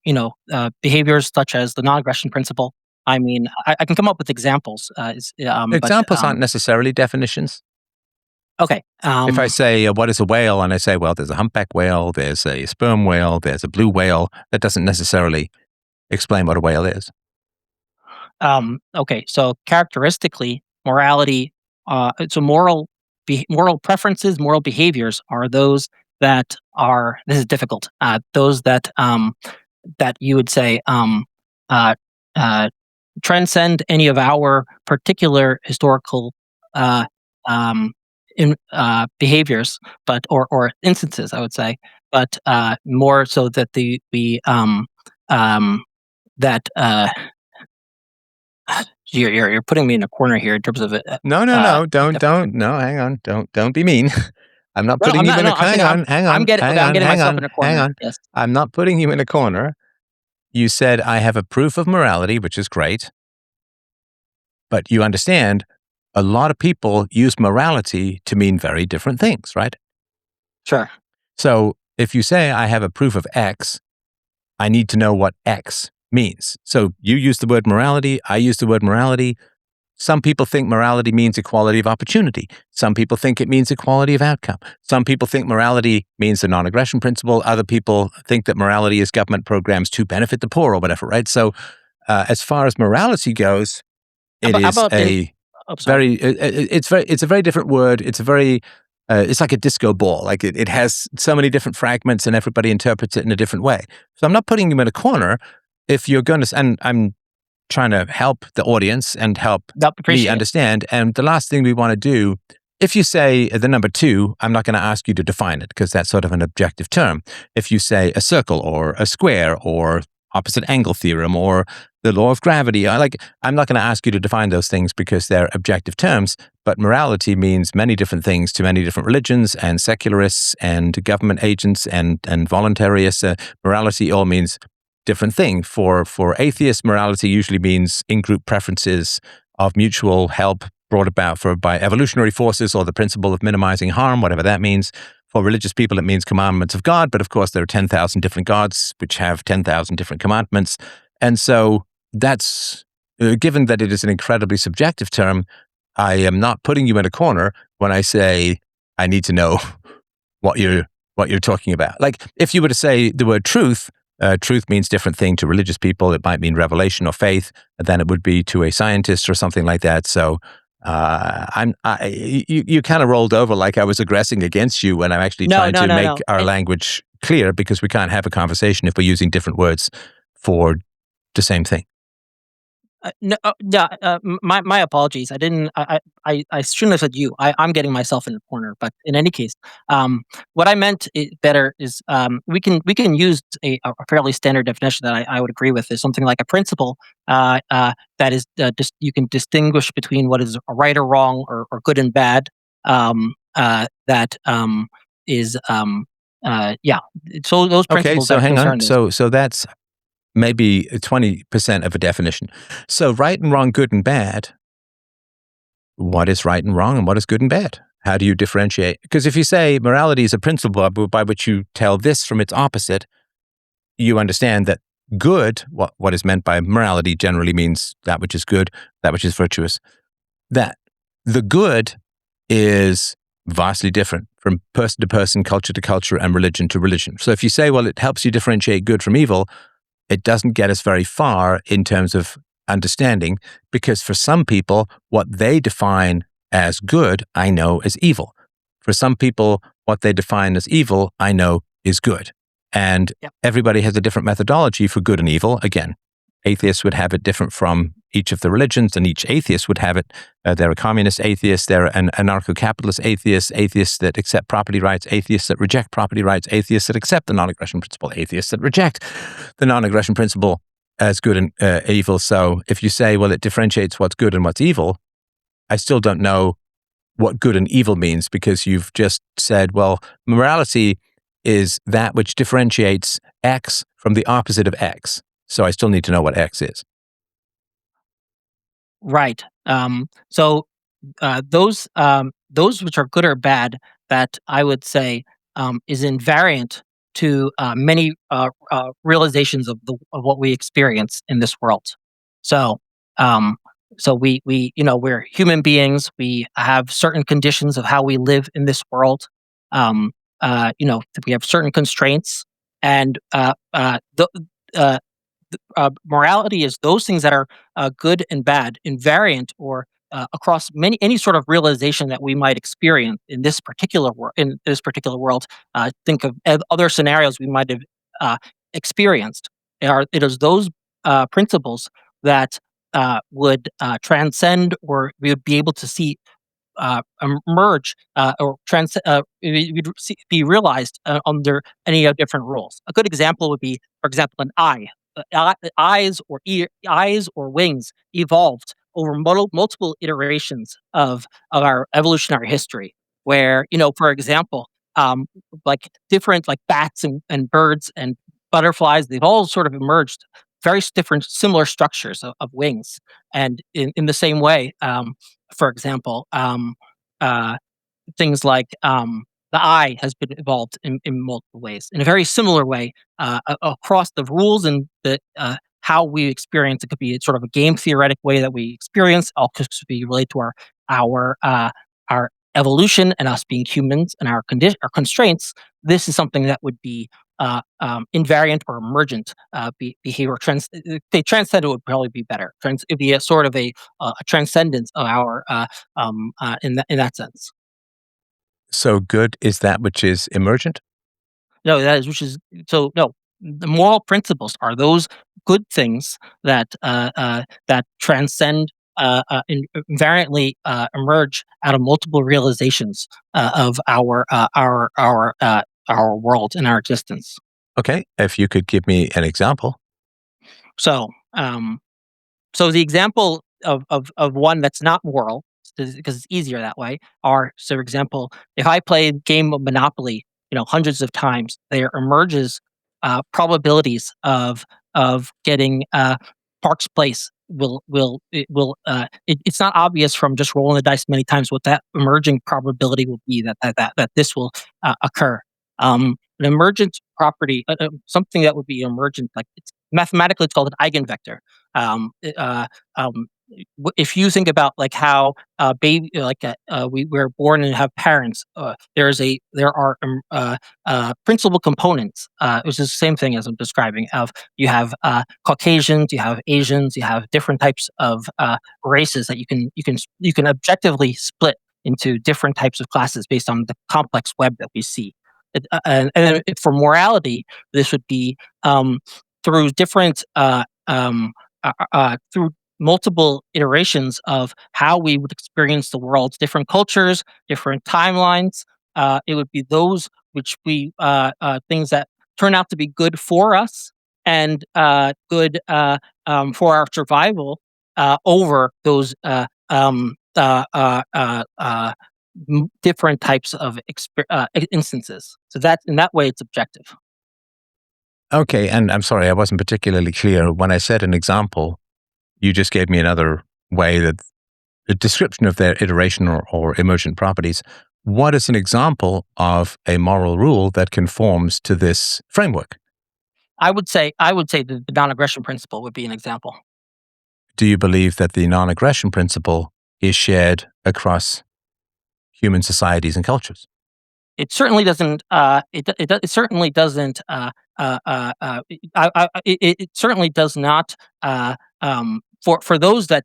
behaviors such as the non-aggression principle. I mean, I can come up with examples. Examples aren't necessarily definitions. Okay. If I say, what is a whale? And I say, well, there's a humpback whale, there's a sperm whale, there's a blue whale. That doesn't necessarily explain what a whale is. Okay. So characteristically, morality, so moral preferences, moral behaviors are those that are, this is difficult, those that you would say transcend any of our particular historical behaviors, but or instances, I would say, but more so that you're putting me in a corner here in terms of it. No, hang on, don't be mean. I'm not putting you in a corner. Hang on. I'm getting myself in a corner. Hang on. Yes. I'm not putting you in a corner. You said I have a proof of morality, which is great, but you understand, a lot of people use morality to mean very different things, right? Sure. So if you say I have a proof of X, I need to know what X means. So you use the word morality, I use the word morality. Some people think morality means equality of opportunity. Some people think it means equality of outcome. Some people think morality means the non-aggression principle. Other people think that morality is government programs to benefit the poor or whatever, right? So as far as morality goes, it How is about a sorry. it's a very different word. It's a very it's like a disco ball. Like it has so many different fragments, and everybody interprets it in a different way. So I'm not putting you in a corner. If you're going to, and I'm trying to help the audience and help me understand. And the last thing we want to do, if you say the number 2, I'm not going to ask you to define it because that's sort of an objective term. If you say a circle or a square or opposite angle theorem or the law of gravity, I'm not going to ask you to define those things because they're objective terms. But morality means many different things to many different religions and secularists and government agents and voluntarists. Morality all means different thing. For atheists, morality usually means in-group preferences of mutual help brought about by evolutionary forces or the principle of minimizing harm, whatever that means. For religious people, it means commandments of God, but of course there are 10,000 different gods which have 10,000 different commandments. And so that's, given that it is an incredibly subjective term, I am not putting you in a corner when I say I need to know what you're talking about. Like if you were to say the word truth, truth means different thing to religious people. It might mean revelation or faith than it would be to a scientist or something like that. So you kind of rolled over like I was aggressing against you when I'm actually trying to make our language clear, because we can't have a conversation if we're using different words for the same thing. My apologies. I didn't. I shouldn't have said you. I'm getting myself in a corner. But in any case, what I meant better is we can use a fairly standard definition that I would agree with, is something like a principle that is you can distinguish between what is a right or wrong or good and bad. That is yeah. So those principles. Okay. So hang on. So that's maybe 20% of a definition. So right and wrong, good and bad. What is right and wrong and what is good and bad? How do you differentiate? Because if you say morality is a principle by which you tell this from its opposite, you understand that good, what is meant by morality generally means that which is good, that which is virtuous. That the good is vastly different from person to person, culture to culture, and religion to religion. So if you say, well, it helps you differentiate good from evil, it doesn't get us very far in terms of understanding, because for some people, what they define as good, I know is evil. For some people, what they define as evil, I know is good. And everybody has a different methodology for good and evil. Again, atheists would have it different from each of the religions, and each atheist would have it. There are communist atheists, there are anarcho-capitalist atheists, atheists that accept property rights, atheists that reject property rights, atheists that accept the non-aggression principle, atheists that reject the non-aggression principle as good and evil. So if you say, well, it differentiates what's good and what's evil, I still don't know what good and evil means, because you've just said, well, morality is that which differentiates X from the opposite of X. So I still need to know what X is. Right. So those which are good or bad, that I would say is invariant to many realizations of what we experience in this world. So we we're human beings. We have certain conditions of how we live in this world. We have certain constraints, and morality is those things that are good and bad, invariant, or across any sort of realization that we might experience in this particular world. Think of other scenarios we might have experienced. It is those principles that would transcend, or we would be able to see emerge be realized under any different rules. A good example would be, for example, an eye. Eyes or wings evolved over multiple iterations of our evolutionary history. Where, for example, like different, like bats and birds and butterflies, they've all sort of emerged very different, similar structures of wings. And in the same way, for example, things like the eye has been evolved in multiple ways, in a very similar way across the rules and the how we experience. It could be sort of a game theoretic way that we experience. All could be related to our evolution and us being humans and our constraints. This is something that would be invariant or emergent behavior. They transcendent would probably be better. It'd be a sort of a transcendence of our in that sense. So good is that which is emergent? No, that is which is so no. The moral principles are those good things that that transcend invariantly emerge out of multiple realizations of our world and our existence. Okay, if you could give me an example. So, so the example of one that's not moral, because it's easier that way, are, so for example, if I play a game of Monopoly, hundreds of times, there emerges probabilities of getting Park's Place it's not obvious from just rolling the dice many times what that emerging probability will be that this will occur. An emergent property, something that would be emergent, like mathematically, it's called an eigenvector. Um, uh, um, if you think about like how we're born and have parents, there are principal components, which is the same thing as I'm describing. Of you have Caucasians, you have Asians, you have different types of races that you can objectively split into different types of classes based on the complex web that we see. For morality, this would be through different through multiple iterations of how we would experience the world, different cultures, different timelines. It would be those which we things that turn out to be good for us and good for our survival over those different types of instances. So that in that way, it's objective. Okay, and I'm sorry, I wasn't particularly clear. When I said an example, you just gave me another way that a description of their iteration or emergent properties. What is an example of a moral rule that conforms to this framework? I would say the non-aggression principle would be an example. Do you believe that the non-aggression principle is shared across human societies and cultures? It certainly doesn't. It certainly doesn't. It certainly does not. For those that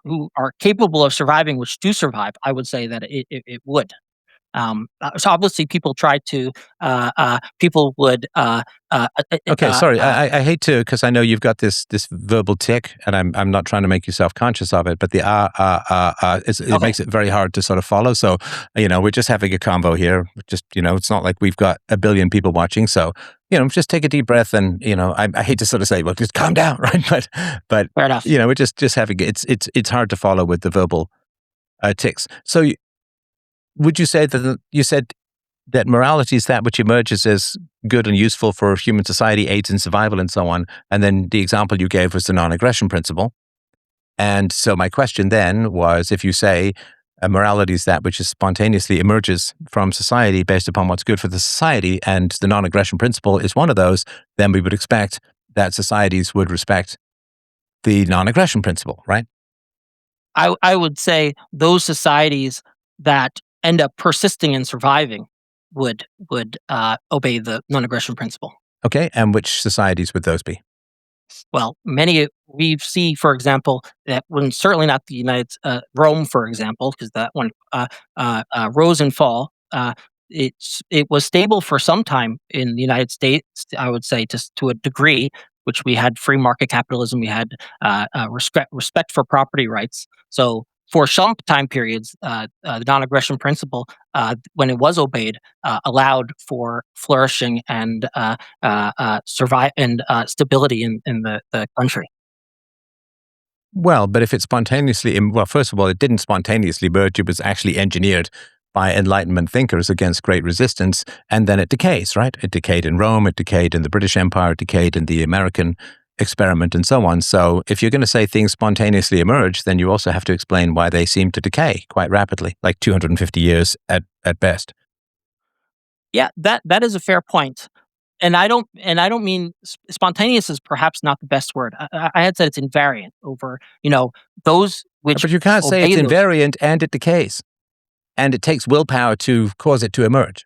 who are capable of surviving, which do survive, I would say that it would. So obviously, people would. Okay, sorry. I hate to, because I know you've got this verbal tick, and I'm not trying to make you self-conscious of it, but the it makes it very hard to sort of follow. So, we're just having a convo here. Just, it's not like we've got a billion people watching. So, just take a deep breath, and I hate to sort of say, well, just calm down, right? But fair enough. we're just having it's hard to follow with the verbal ticks. So, would you say that you said that morality is that which emerges as good and useful for human society, aids in survival, and so on? And then the example you gave was the non-aggression principle. And so my question then was, if you say morality is that which is spontaneously emerges from society based upon what's good for the society, and the non-aggression principle is one of those, then we would expect that societies would respect the non-aggression principle, right? I would say those societies that end up persisting and surviving would obey the non-aggression principle. Okay, and which societies would those be? Well, many we see, for example, that when certainly not the Rome, for example, because that one rose and fall. It was stable for some time in the United States. I would say to a degree, which we had free market capitalism, we had respect for property rights. So for some time periods, the non-aggression principle, when it was obeyed, allowed for flourishing and survive and stability in the country. Well, but if it spontaneously, well, first of all, it didn't spontaneously merge. It was actually engineered by Enlightenment thinkers against great resistance, and then it decays, right? It decayed in Rome, it decayed in the British Empire, it decayed in the American experiment, and so on. So if you're going to say things spontaneously emerge, then you also have to explain why they seem to decay quite rapidly, like 250 years at best. Yeah, that is a fair point. and I don't mean spontaneous is perhaps not the best word. I had said it's invariant over those which But you can't say it's obey those. invariant and it decays, and it takes willpower to cause it to emerge.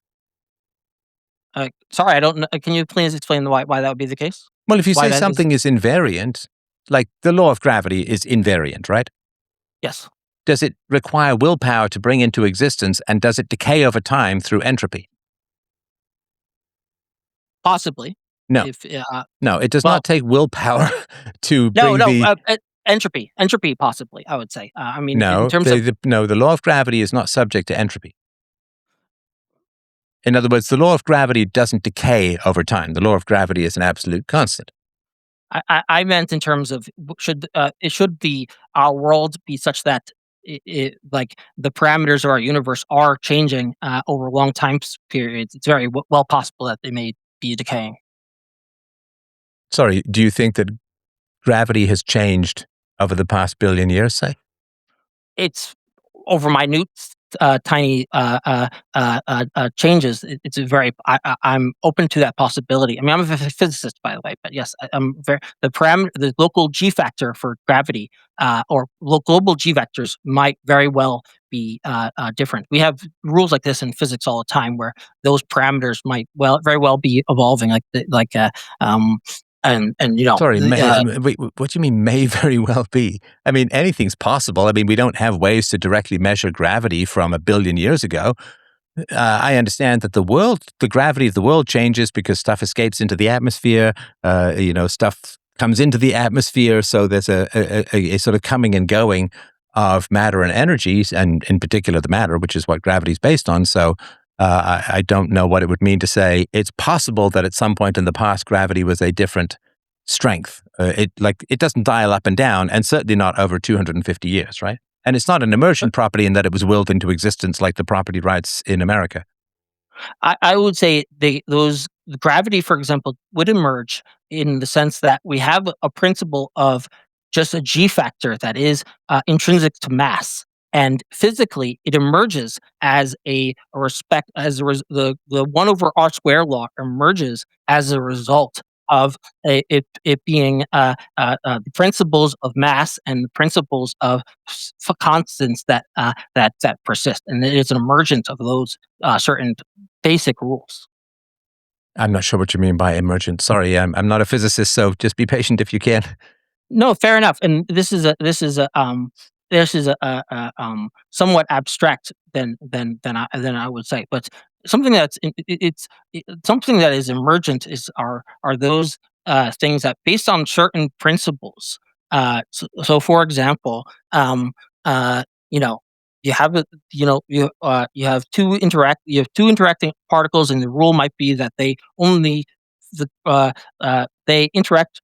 Sorry, I don't know. Can you please explain why that would be the case? Well, if you Why say that is- something is invariant, like the law of gravity is invariant, right? Yes, Does it require willpower to bring into existence, and does it decay over time through entropy? possibly. No. No, it does well- not take willpower to No, bring entropy, possibly. I would say. I mean, No, in terms of the law of gravity is not subject to entropy. In other words, the law of gravity doesn't decay over time. The law of gravity is an absolute constant. I meant in terms of should our world be such that like the parameters of our universe are changing over long time periods. It's very well possible that they may be decaying. Sorry, do you think that gravity has changed over the past billion years, say? It's over minute, tiny changes. It's a very. I'm open to that possibility. I mean, I'm a physicist, by the way, but yes, I'm very the local g factor for gravity or global g vectors might very well be different. We have rules like this in physics all the time, where those parameters might very well be evolving, and Sorry, wait, what do you mean may very well be? I mean, anything's possible. I mean, we don't have ways to directly measure gravity from a billion years ago. I understand that the gravity of the world changes because stuff escapes into the atmosphere. Stuff comes into the atmosphere, so there's a sort of coming and going of matter and energies, and in particular the matter, which is what gravity is based on. So I don't know what it would mean to say it's possible that at some point in the past gravity was a different strength. It doesn't dial up and down, and certainly not over 250 years, right? And it's not an emergent property in that it was willed into existence like the property rights in America. I would say the gravity, for example, would emerge in the sense that we have a principle of just a g factor that is intrinsic to mass, and physically it emerges as the 1/r² law emerges as a result of it being the principles of mass and the principles of constants that persist, and it is an emergence of those certain basic rules. I'm not sure what you mean by emergent. Sorry, I'm not a physicist, so just be patient if you can. No, fair enough. And this is somewhat abstract than I would say, but something something that is emergent are those things that based on certain principles. So for example, you know, you have you have two interacting particles, and the rule might be that they interact.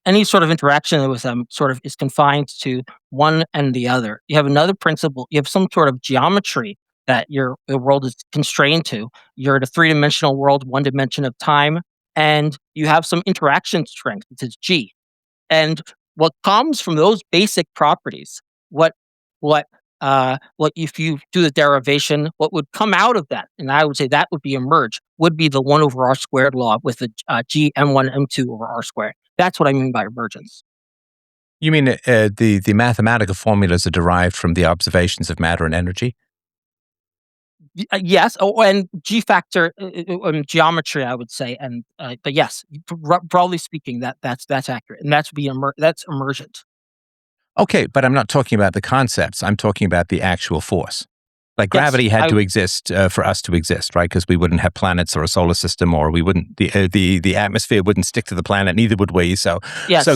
Any sort of interaction with them sort of is confined to one and the other. You have another principle. You have some sort of geometry that your world is constrained to. You're in a three-dimensional world, one dimension of time, and you have some interaction strength, which is G. And what comes from those basic properties, what if you do the derivation, what would come out of that, and I would say that would be emerge, would be the 1/r² law with the G m1 m2 over r². That's what I mean by emergence. You mean the mathematical formulas are derived from the observations of matter and energy? Yes. Oh, and G factor geometry, I would say, and but yes, broadly speaking, that's accurate, and that's emergent. Okay, but I'm not talking about the concepts. I'm talking about the actual force. Like Yes, gravity had to exist for us to exist, right? Because we wouldn't have planets or a solar system, or we wouldn't the atmosphere wouldn't stick to the planet. Neither would we. So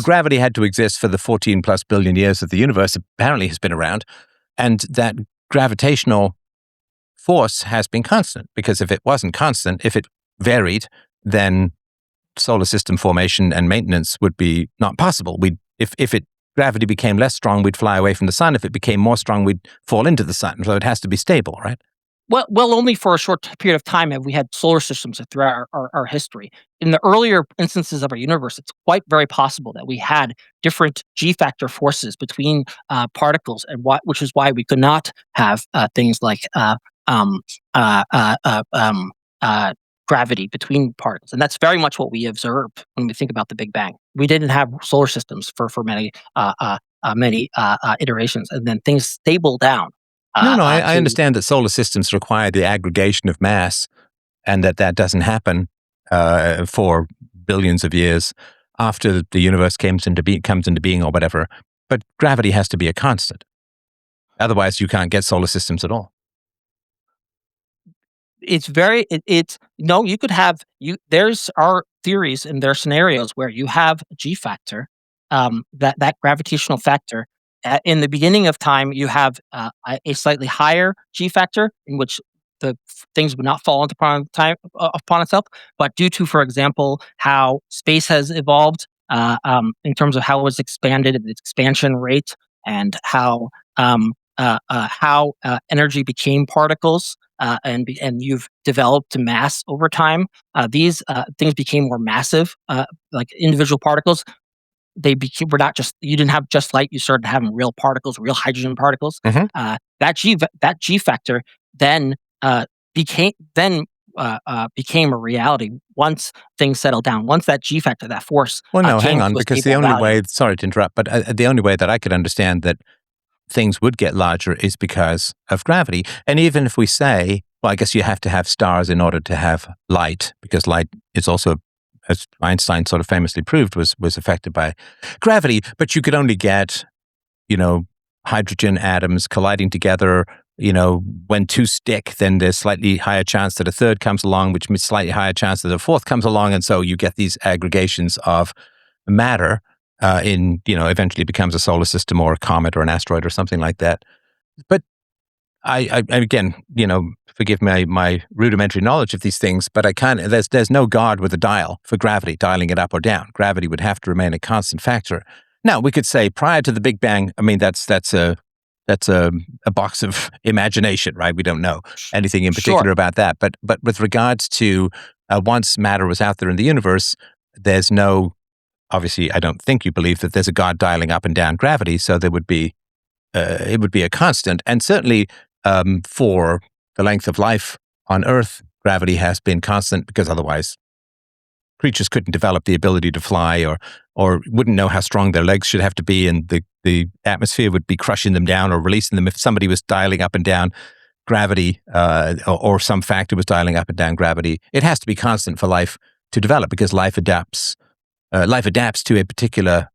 gravity had to exist for the 14 plus billion years that the universe apparently has been around, and that gravitational force has been constant. Because if it wasn't constant, if it varied, then solar system formation and maintenance would be not possible. If gravity became less strong, we'd fly away from the sun. If it became more strong, we'd fall into the sun. So it has to be stable, right? Well, only for a short period of time have we had solar systems throughout our history. In the earlier instances of our universe, it's quite very possible that we had different G factor forces between particles, and which is why we could not have things like gravity between particles, and that's very much what we observe when we think about the Big Bang. We didn't have solar systems for many iterations, and then things stable down. I understand that solar systems require the aggregation of mass, and that doesn't happen for billions of years after the universe comes into being or whatever. But gravity has to be a constant. Otherwise, you can't get solar systems at all. It's no, you could have there's our theories and there are scenarios where you have a G factor, that gravitational factor. In the beginning of time, you have a slightly higher G factor in which things would not fall upon itself. But due to, for example, how space has evolved in terms of how it was expanded, its expansion rate, and how energy became particles, and you've developed mass over time. These things became more massive, like individual particles. Were not just, you didn't have just light. You started having real particles, real hydrogen particles. Mhm. That G factor then became a reality once things settled down. Once that G factor, that force. Well, no, hang came on, to a because the stable only value. way, sorry to interrupt, but the only way that I could understand that things would get larger is because of gravity. And even if we say, well, I guess you have to have stars in order to have light, because light is also, as Einstein sort of famously proved, was affected by gravity. But you could only get, hydrogen atoms colliding together. When two stick, then there's slightly higher chance that a third comes along, which means slightly higher chance that a fourth comes along. And so you get these aggregations of matter eventually becomes a solar system or a comet or an asteroid or something like that. But I again, forgive my rudimentary knowledge of these things, but there's no God with a dial for gravity, dialing it up or down. Gravity would have to remain a constant factor. Now, we could say prior to the Big Bang, I mean, that's a box of imagination, right? We don't know anything in particular Sure. about that. But with regards to once matter was out there in the universe, there's no, obviously, I don't think you believe that there's a God dialing up and down gravity, so there would be, it would be a constant. And certainly for the length of life on Earth, gravity has been constant, because otherwise creatures couldn't develop the ability to fly, or wouldn't know how strong their legs should have to be, and the atmosphere would be crushing them down or releasing them if somebody was dialing up and down gravity, or some factor was dialing up and down gravity. It has to be constant for life to develop, because life adapts to a particular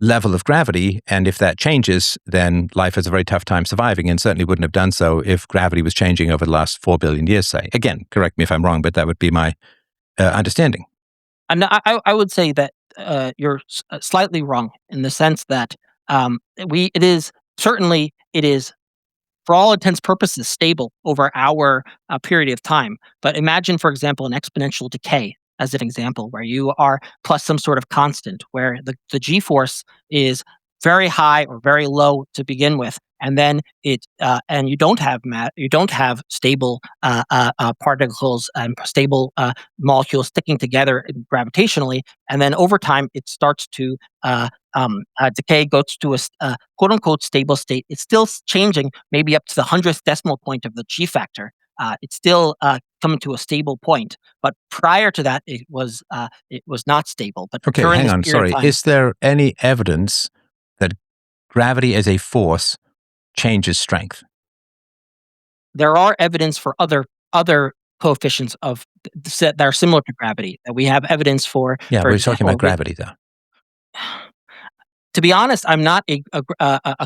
level of gravity, and if that changes, then life has a very tough time surviving, and certainly wouldn't have done so if gravity was changing over the last 4 billion years, say. Again, correct me if I'm wrong, but that would be my understanding. And I would say that you're slightly wrong in the sense that it is for all intents purposes stable over our period of time. But imagine, for example, an exponential decay as an example, where you are plus some sort of constant, where the G force is very high or very low to begin with, and then you don't have stable particles and stable molecules sticking together gravitationally, and then over time it starts to decay, goes to a quote unquote stable state. It's still changing, maybe up to the 100th decimal point of the G factor. It's still coming to a stable point, but prior to that, it was not stable. But Okay, during hang this on. period of Sorry. time, Is there any evidence that gravity as a force changes strength? there are evidence for other coefficients of that are similar to gravity. That we have evidence for. Yeah, For we're talking example, about gravity, though. to be honest, I'm not a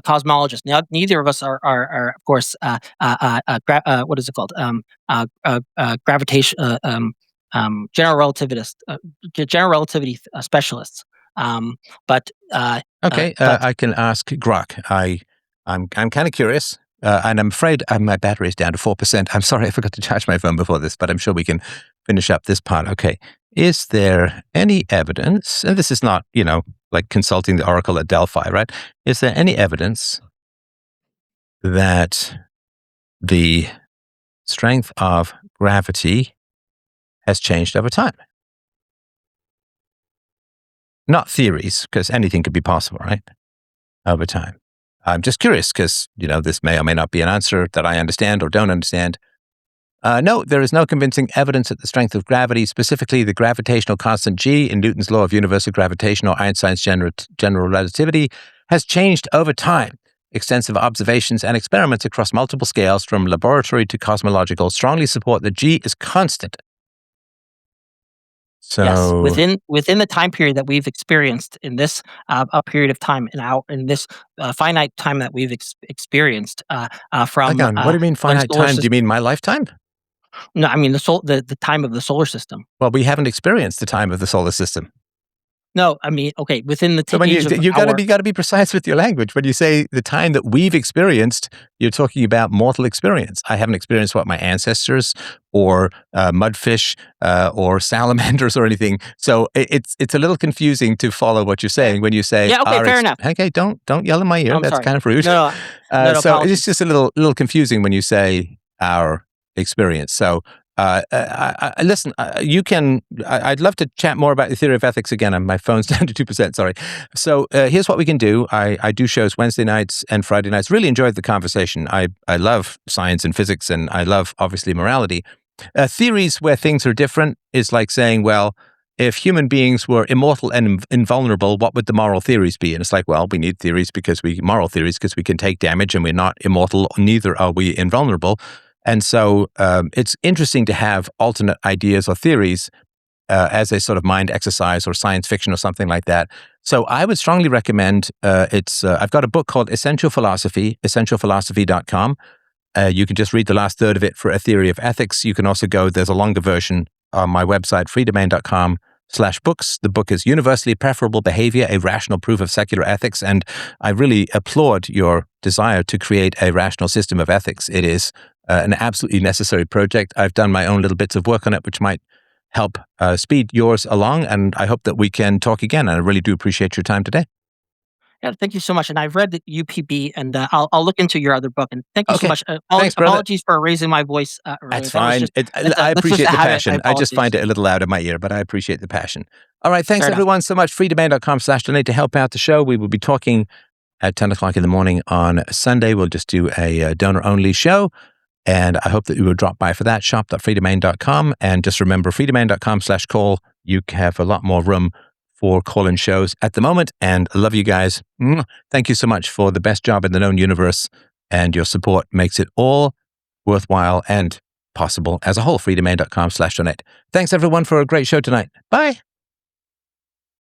cosmologist. Now, neither of us are of course, what is it called? Gravitation, general relativity specialists. But Okay, I can ask Grok. I'm kind of curious, and I'm afraid my battery is down to 4%. I'm sorry, I forgot to charge my phone before this, but I'm sure we can finish up this part. Okay, is there any evidence? And this is not, like consulting the oracle at Delphi, right? Is there any evidence that the strength of gravity has changed over time? Not theories, because anything could be possible, right? Over time. I'm just curious because, this may or may not be an answer that I understand or don't understand. No, there is no convincing evidence that the strength of gravity, specifically the gravitational constant g in Newton's law of universal gravitation or Einstein's general relativity, has changed over time. Extensive observations and experiments across multiple scales, from laboratory to cosmological, strongly support that g is constant. So, yes, within the time period that we've experienced in this a period of time in this finite time that we've experienced from hang on, what do you mean when finite solar time? Do you mean my lifetime? no, I mean the time of the solar system. Well, we haven't experienced the time of the solar system. No, I mean, okay, within the So when age of you our got to be precise with your language. When you say the time that we've experienced, you're talking about mortal experience. I haven't experienced what my ancestors or mudfish or salamanders or anything. So it's a little confusing to follow what you're saying when you say. Yeah, okay, fair enough. Okay, don't yell in my ear. I'm That's sorry. kind of rude. No, no, So apologies. it's just a little confusing when you say our experience. So. Listen, you can. I'd love to chat more about the theory of ethics again. And my phone's down to 2%. Sorry. So here's what we can do. I do shows Wednesday nights and Friday nights. Really enjoyed the conversation. I love science and physics, and I love obviously morality. Theories where things are different is like saying, well, if human beings were immortal and invulnerable, what would the moral theories be? And it's like, well, we need moral theories because we can take damage and we're not immortal. Neither are we invulnerable. And so it's interesting to have alternate ideas or theories as a sort of mind exercise or science fiction or something like that. So I would strongly recommend I've got a book called Essential Philosophy, essentialphilosophy.com. You can just read the last third of it for A Theory of Ethics. You can also there's a longer version on my website, freedomain.com/books. The book is Universally Preferable Behavior, a Rational Proof of Secular Ethics. And I really applaud your desire to create a rational system of ethics. It is an absolutely necessary project. I've done my own little bits of work on it, which might help speed yours along. And I hope that we can talk again. And I really do appreciate your time today. Yeah, thank you so much. And I've read the UPB, and I'll look into your other book. And thank you so much. Thanks, brother. Apologies for raising my voice earlier. That's fine. I appreciate the passion. I just find it a little loud in my ear, but I appreciate the passion. All right. Thanks, everyone, so much. freedomain.com/donate to help out the show. We will be talking at 10 o'clock in the morning on Sunday. We'll just do a donor-only show. And I hope that you will drop by for that, shop.freedomain.com. And just remember, freedomain.com/call. You have a lot more room for call-in shows at the moment. And I love you guys. Thank you so much for the best job in the known universe. And your support makes it all worthwhile and possible as a whole. freedomain.com/donate. Thanks, everyone, for a great show tonight. Bye.